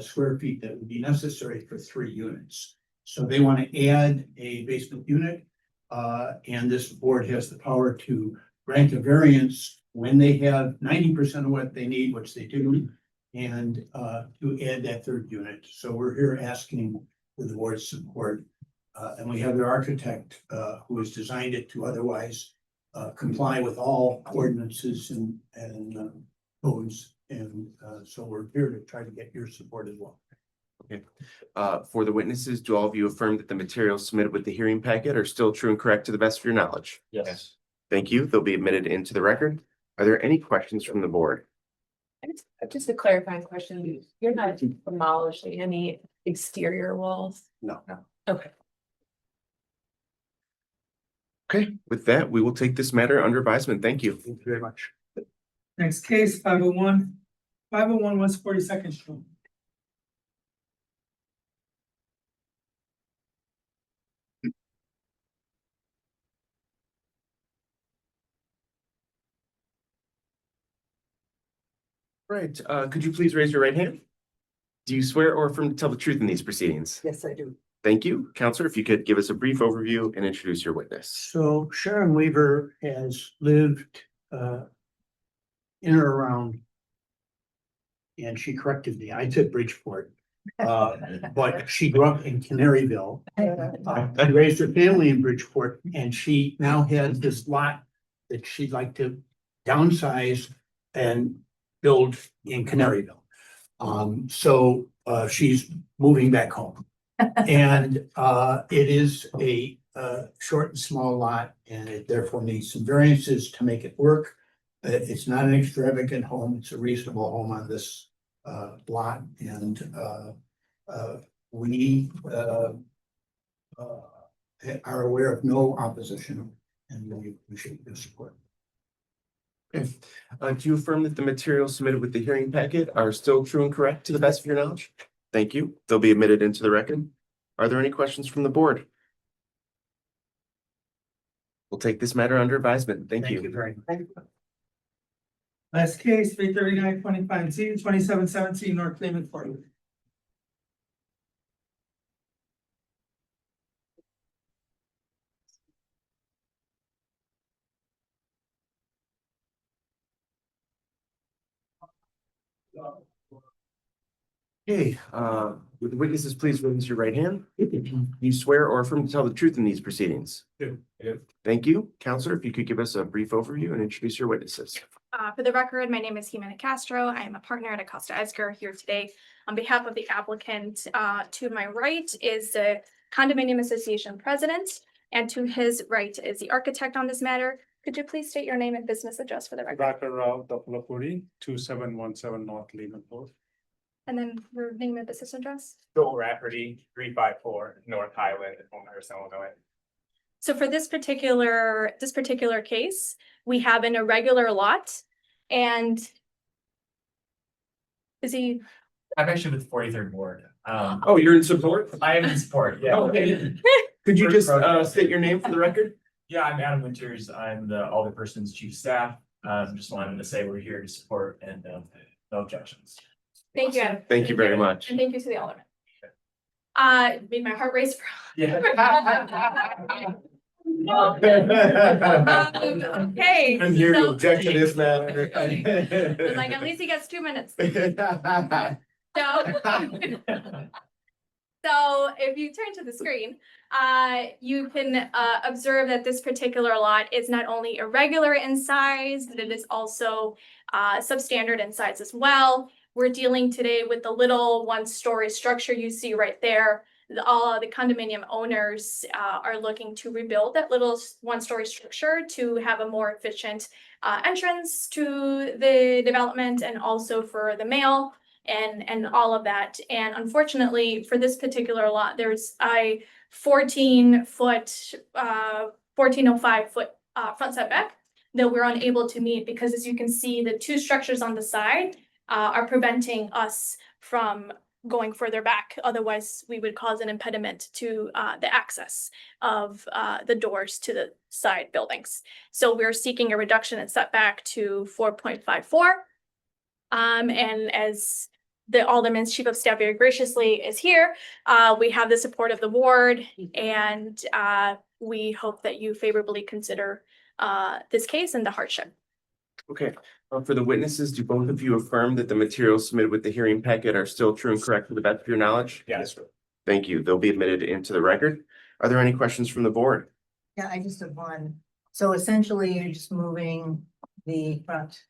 square feet that would be necessary for 3 units. So they want to add a basement unit, and this board has the power to grant a variance when they have 90% of what they need, which they do, and to add that 3rd unit. So we're here asking for the board's support. And we have the architect who has designed it to otherwise comply with all ordinances and codes. And so we're here to try to get your support as well. Okay. For the witnesses, do all of you affirm that the materials submitted with the hearing packet are still true and correct to the best of your knowledge? Yes. Thank you. They'll be admitted into the record. Are there any questions from the board? Just a clarifying question. You're not demolishing any exterior walls? No. Okay. Okay, with that, we will take this matter under advisement. Thank you. Thank you very much. Next case, 501 West 42nd Street. Right, could you please raise your right hand? Do you swear or affirm to tell the truth in these proceedings? Yes, I do. Thank you. Counselor, if you could give us a brief overview and introduce your witness. So Sharon Weaver has lived in or around, and she corrected me, I said Bridgeport. But she grew up in Canaryville. She raised her family in Bridgeport, and she now has this lot that she'd like to downsize and build in Canaryville. So she's moving back home. And it is a short and small lot, and it therefore needs some variances to make it work. It's not an extravagant home, it's a reasonable home on this lot, and we are aware of no opposition, and we appreciate your support. Okay. Do you affirm that the materials submitted with the hearing packet are still true and correct to the best of your knowledge? Thank you. They'll be admitted into the record. Are there any questions from the board? We'll take this matter under advisement. Thank you. very much. Last case, 33925Z, 2717 North Lehman Court. Okay, would the witnesses please raise your right hand? You swear or affirm to tell the truth in these proceedings? Thank you. Counselor, if you could give us a brief overview and introduce your witnesses. For the record, my name is Jimena Castro. I am a partner at Acosta Esgar here today on behalf of the applicant. To my right is the condominium association president, and to his right is the architect on this matter. Could you please state your name and business address for the record? Dr. Rao Dapulapuri, 2717 North Lehman Road. And then your name and business address? Joel Rafferty, 354 North Highland, Elmhurst, Illinois. So for this particular case, we have an irregular lot and is he? I'm actually with the 43rd Ward. Oh, you're in support? I am in support, yeah. Okay. Could you just state your name for the record? Yeah, I'm Adam Winters. I'm the Alderperson's chief staff. Just wanted to say we're here to support and no objections. Thank you, Adam. Thank you very much. And thank you to the alderman. Made my heart race. Yeah. Okay. I'm here to so- object to this matter. Like, at least he gets 2 minutes. So if you turn to the screen, you can observe that this particular lot is not only irregular in size, but it is also substandard in size as well. We're dealing today with the little one-story structure you see right there. All the condominium owners are looking to rebuild that little one-story structure to have a more efficient entrance to the development and also for the mail and all of that. And unfortunately, for this particular lot, there's a 1405 foot front setback that we're unable to meet because, as you can see, the two structures on the side are preventing us from going further back. Otherwise, we would cause an impediment to the access of the doors to the side buildings. So we're seeking a reduction in setback to 4.54. And as the Alderman's Chief of Staff very graciously is here, we have the support of the ward, and we hope that you favorably consider this case and the hardship. Okay, for the witnesses, do both of you affirm that the materials submitted with the hearing packet are still true and correct to the best of your knowledge? Yes. Thank you. They'll be admitted into the record. Are there any questions from the board? Yeah, I just have one. So essentially, you're just moving the front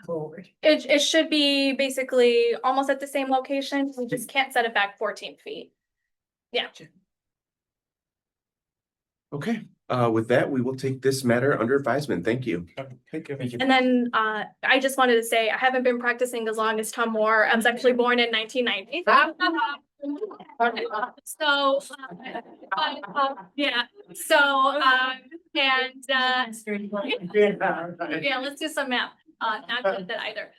forward. It should be basically almost at the same location. We just can't set it back 14 feet. Yeah. Okay, with that, we will take this matter under advisement. Thank you. Thank you. And then I just wanted to say, I haven't been practicing as long as Tom Moore. I was actually born in 1990. So, yeah, so, and, yeah, let's do some math. Not good at that either.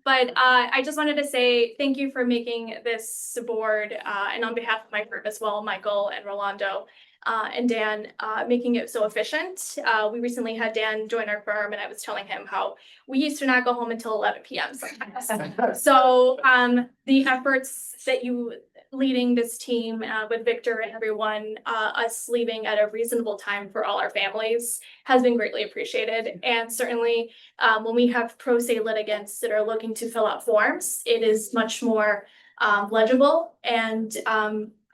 But I just wanted to say thank you for making this board, and on behalf of my group as well, Michael and Rolando, and Dan, making it so efficient. We recently had Dan join our firm, and I was telling him how we used to not go home until 11 p.m. sometimes. So the efforts that you leading this team with Victor and everyone, us leaving at a reasonable time for all our families has been greatly appreciated. And certainly when we have pro se litigants that are looking to fill out forms, it is much more legible. And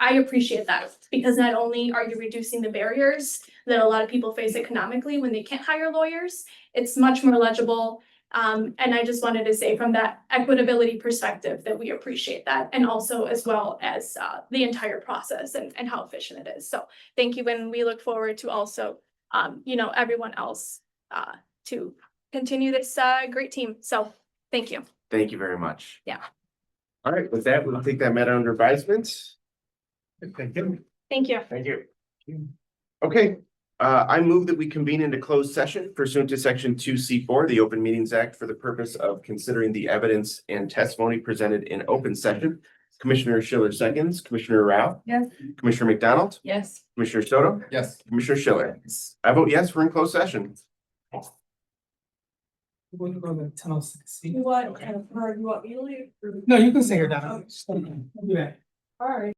I appreciate that because not only are you reducing the barriers that a lot of people face economically when they can't hire lawyers, it's much more legible. And I just wanted to say from that equitability perspective that we appreciate that, and also as well as the entire process and how efficient it is. So thank you, and we look forward to also, everyone else to continue this great team. So thank you. Thank you very much. Yeah. All right, with that, we'll take that matter under advisement. Thank you. Thank you. Thank you. Okay, I move that we convene into closed session pursuant to section 2C4, the Open Meetings Act, for the purpose of considering the evidence and testimony presented in open session Commissioner Schiller seconds, Commissioner Rao, Yes. Commissioner McDonald, Yes. Commissioner Soto, Yes. Commissioner Schiller. I vote yes, we're in closed session. We're going to go to 10:06. You want me to leave? No, you can stay here, Donna. We'll be back. All right.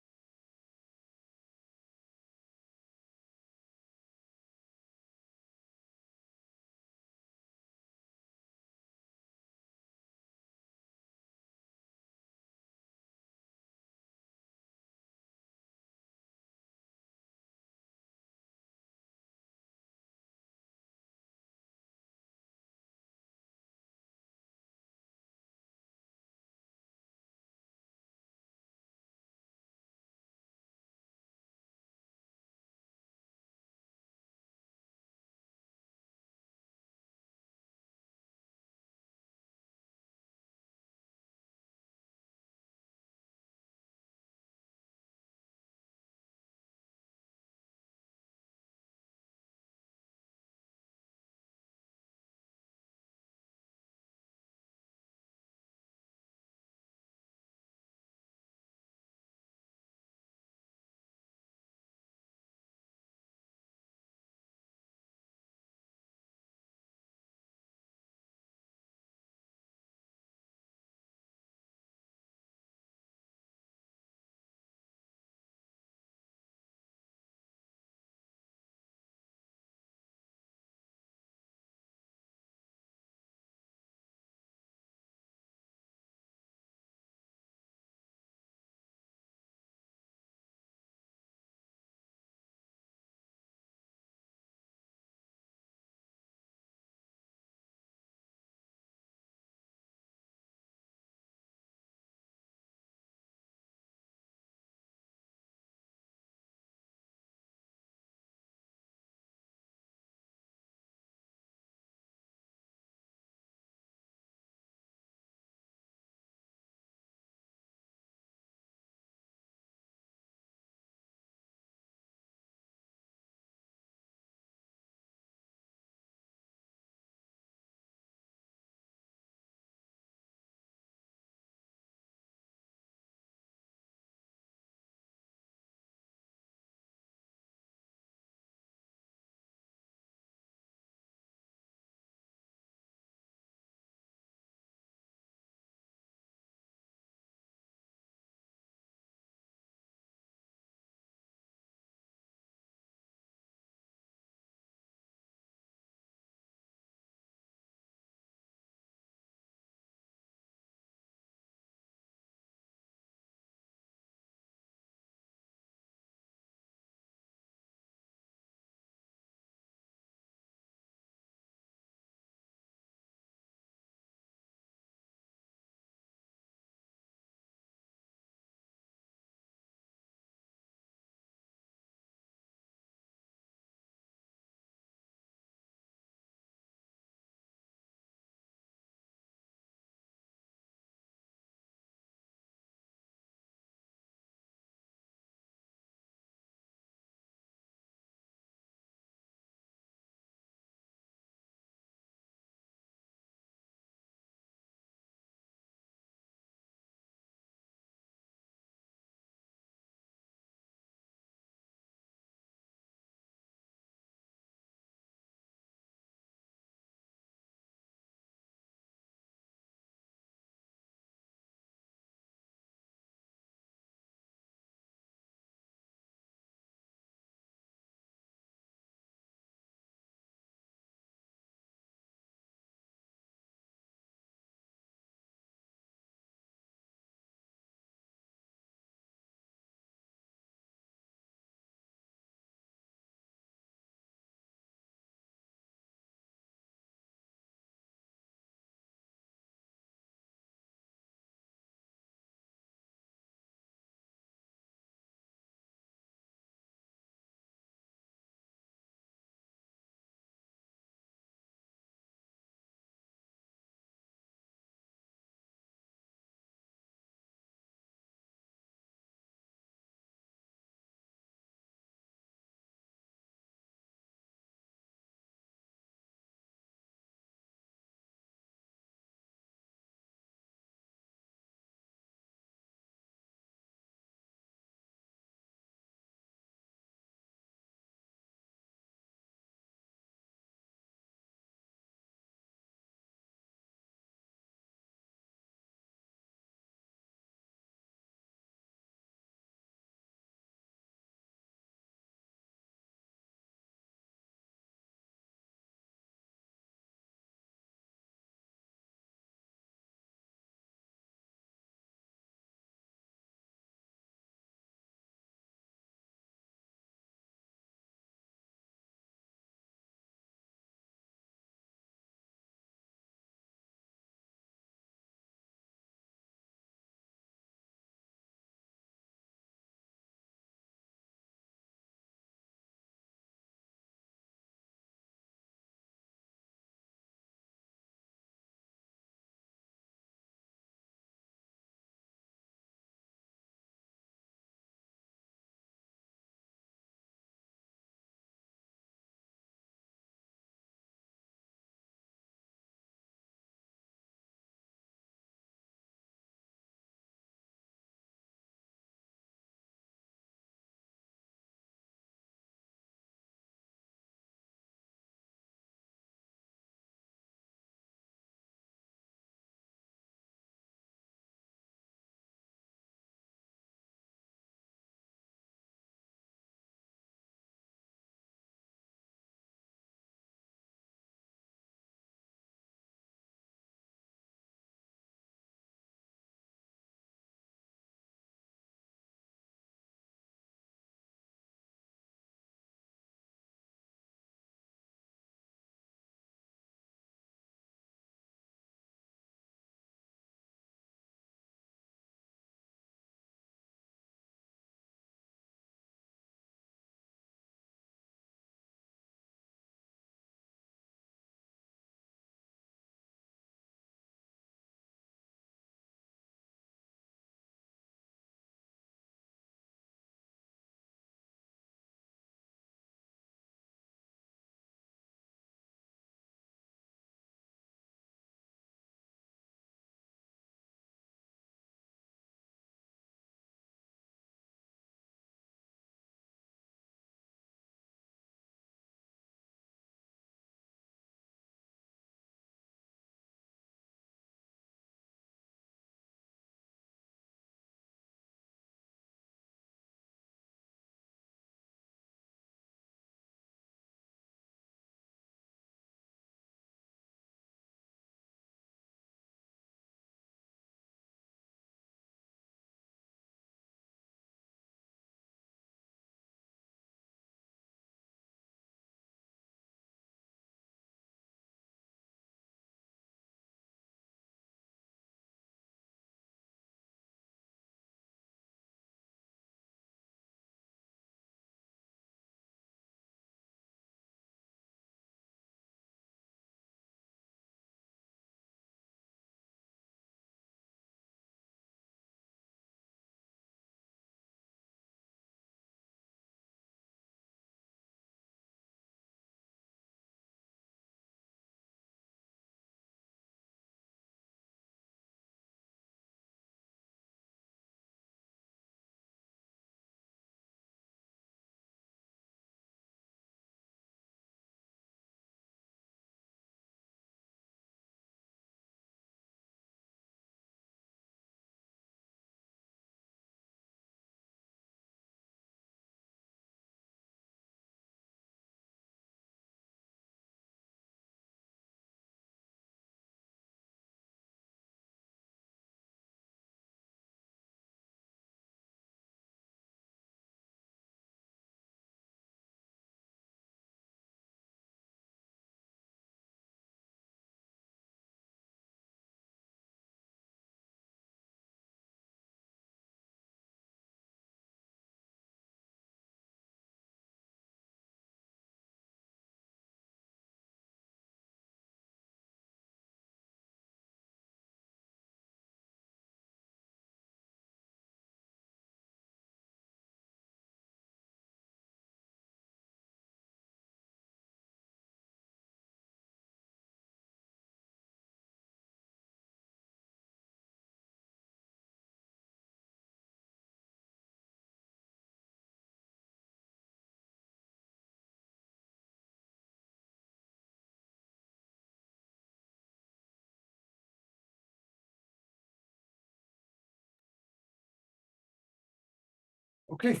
Okay,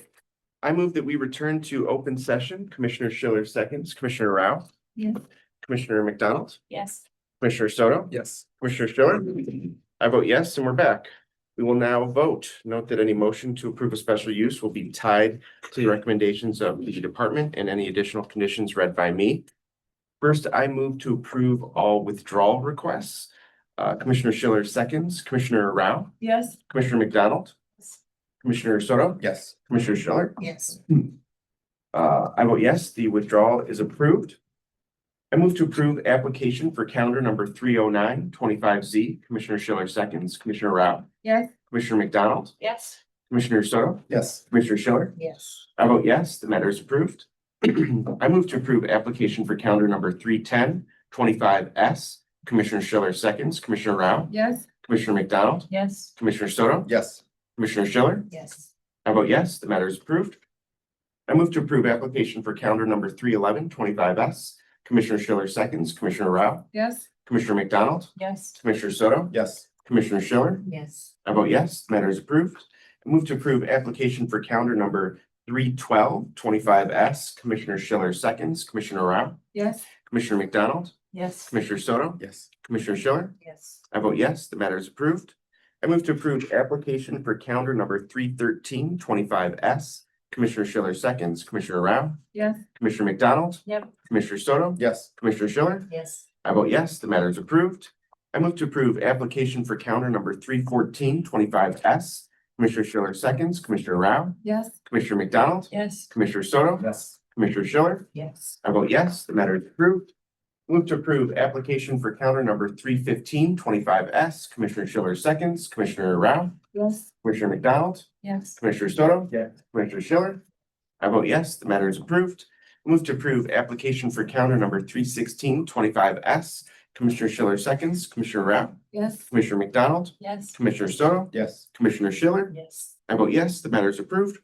I move that we return to open session. Commissioner Schiller seconds, Commissioner Rao, Yes. Commissioner McDonald, Yes. Commissioner Soto. Yes. Commissioner Schiller. I vote yes, and we're back. We will now vote. Note that any motion to approve a special use will be tied to the recommendations of the department and any additional conditions read by me. First, I move to approve all withdrawal requests. Commissioner Schiller seconds, Commissioner Rao, Yes. Commissioner McDonald, Commissioner Soto. Yes. Commissioner Schiller. Yes. I vote yes, the withdrawal is approved. I move to approve application for calendar number 30925Z. Commissioner Schiller seconds, Commissioner Rao, Yes. Commissioner McDonald, Yes. Commissioner Soto, Yes. Commissioner Schiller. Yes. I vote yes, the matter is approved. I move to approve application for calendar number 31025S. Commissioner Schiller seconds, Commissioner Rao, Yes. Commissioner McDonald, Yes. Commissioner Soto, Yes. Commissioner Schiller. Yes. I vote yes, the matter is approved. I move to approve application for calendar number 31125S. Commissioner Schiller seconds, Commissioner Rao, Yes. Commissioner McDonald, Yes. Commissioner Soto, Yes. Commissioner Schiller. Yes. I vote yes, the matter is approved. I move to approve application for calendar number 31225S. Commissioner Schiller seconds, Commissioner Rao, Yes. Commissioner McDonald, Yes. Commissioner Soto, Yes. Commissioner Schiller. Yes. I vote yes, the matter is approved. I move to approve application for calendar number 31325S. Commissioner Schiller seconds, Commissioner Rao, Yes. Commissioner McDonald, Yep. Commissioner Soto, Yes. Commissioner Schiller. Yes. I vote yes, the matter is approved. I move to approve application for calendar number 31425S. Commissioner Schiller seconds, Commissioner Rao, Yes. Commissioner McDonald, Yes. Commissioner Soto, Yes. Commissioner Schiller. Yes. I vote yes, the matter is approved. Move to approve application for calendar number 31525S. Commissioner Schiller seconds, Commissioner Rao, Yes. Commissioner McDonald, Yes. Commissioner Soto. Yeah. Commissioner Schiller. I vote yes, the matter is approved. Move to approve application for calendar number 31625S. Commissioner Schiller seconds, Commissioner Rao, Yes. Commissioner McDonald, Yes. Commissioner Soto, Yes. Commissioner Schiller. Yes. I vote yes, the matter is approved.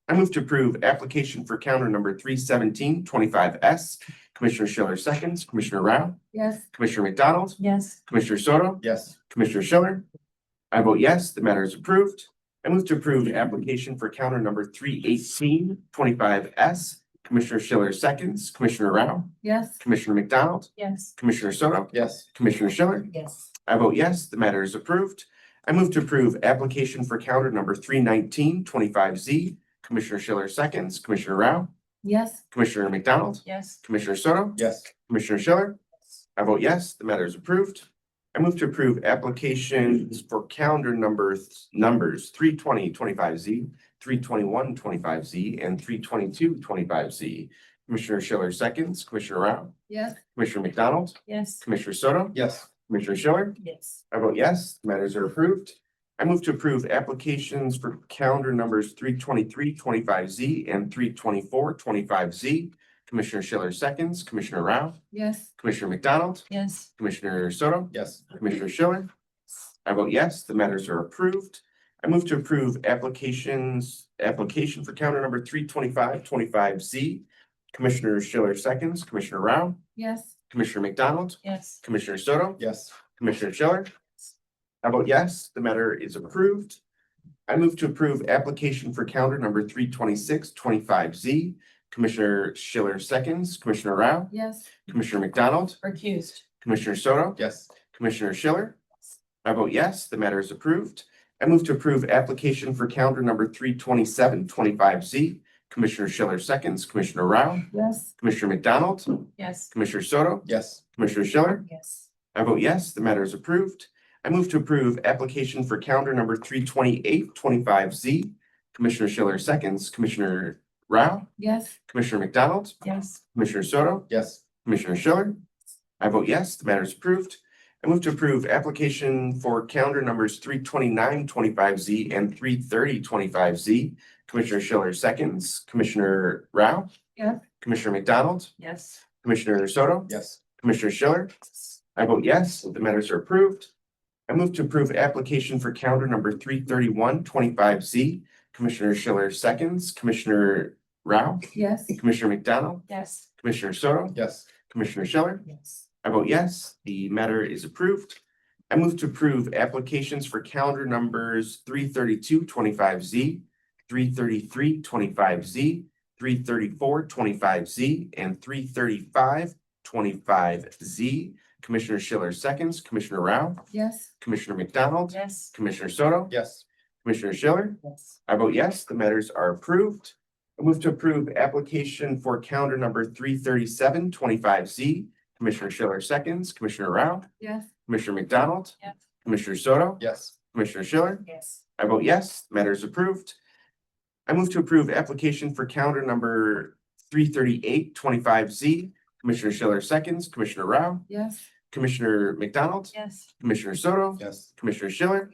I move to approve application for calendar number 31725S. Commissioner Schiller seconds, Commissioner Rao, Yes. Commissioner McDonald, Yes. Commissioner Soto, Yes. Commissioner Schiller. I vote yes, the matter is approved. I move to approve application for calendar number 31825S. Commissioner Schiller seconds, Commissioner Rao, Yes. Commissioner McDonald, Yes. Commissioner Soto, Yes. Commissioner Schiller. Yes. I vote yes, the matter is approved. I move to approve application for calendar number 31925Z. Commissioner Schiller seconds, Commissioner Rao, Yes. Commissioner McDonald, Yes. Commissioner Soto, Yes. Commissioner Schiller. I vote yes, the matter is approved. I move to approve applications for calendar numbers 32025Z, 32125Z, and 32225Z. Commissioner Schiller seconds, Commissioner Rao, Yes. Commissioner McDonald, Yes. Commissioner Soto, Yes. Commissioner Schiller. Yes. I vote yes, the matters are approved. I move to approve applications for calendar numbers 32325Z and 32425Z. Commissioner Schiller seconds, Commissioner Rao, Yes. Commissioner McDonald, Yes. Commissioner Soto, Yes. Commissioner Schiller. I vote yes, the matters are approved. I move to approve application for calendar number 32525Z. Commissioner Schiller seconds, Commissioner Rao, Yes. Commissioner McDonald, Yes. Commissioner Soto, Yes. Commissioner Schiller. I vote yes, the matter is approved. I move to approve application for calendar number 32625Z. Commissioner Schiller seconds, Commissioner Rao, Yes. Commissioner McDonald, Recused. Commissioner Soto, Yes. Commissioner Schiller. I vote yes, the matter is approved. I move to approve application for calendar number 32725Z. Commissioner Schiller seconds, Commissioner Rao, Yes. Commissioner McDonald, Yes. Commissioner Soto, Yes. Commissioner Schiller. Yes. I vote yes, the matter is approved. I move to approve application for calendar number 32825Z. Commissioner Schiller seconds, Commissioner Rao, Yes. Commissioner McDonald, Yes. Commissioner Soto, Yes. Commissioner Schiller. I vote yes, the matter is approved. I move to approve application for calendar numbers 32925Z and 33025Z. Commissioner Schiller seconds, Commissioner Rao, Yes. Commissioner McDonald, Yes. Commissioner Soto, Yes. Commissioner Schiller. I vote yes, the matters are approved. I move to approve application for calendar number 33125Z. Commissioner Schiller seconds, Commissioner Rao, Yes. Commissioner McDonald, Yes. Commissioner Soto, Yes. Commissioner Schiller. Yes. I vote yes, the matter is approved. I move to approve applications for calendar numbers 33225Z. 333-25Z, 334-25Z, and 335-25Z. Commissioner Schiller seconds, Commissioner Rao, Yes. Commissioner McDonald, Yes. Commissioner Soto. Yes. Commissioner Schiller. Yes. I vote yes, the matters are approved. I move to approve application for calendar number 337-25Z. Commissioner Schiller seconds, Commissioner Rao, Yes. Commissioner McDonald. Yes. Commissioner Soto. Yes. Commissioner Schiller. Yes. I vote yes, the matter is approved. I move to approve application for calendar number 338-25Z. Commissioner Schiller seconds, Commissioner Rao, Yes. Commissioner McDonald. Yes. Commissioner Soto. Yes. Commissioner Schiller.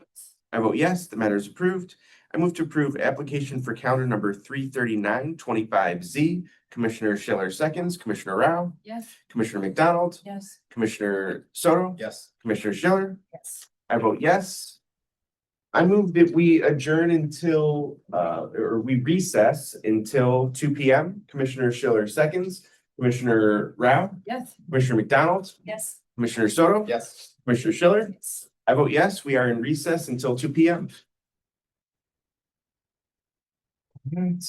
I vote yes, the matter is approved. I move to approve application for calendar number 339-25Z. Commissioner Schiller seconds, Commissioner Rao, Yes. Commissioner McDonald, Yes. Commissioner Soto. Yes. Commissioner Schiller. Yes. I vote yes. I move that we adjourn until, or we recess until 2 p.m. Commissioner Schiller seconds, Commissioner Rao, Yes. Commissioner McDonald, Yes. Commissioner Soto. Yes. Commissioner Schiller. I vote yes, we are in recess until 2 p.m. Right.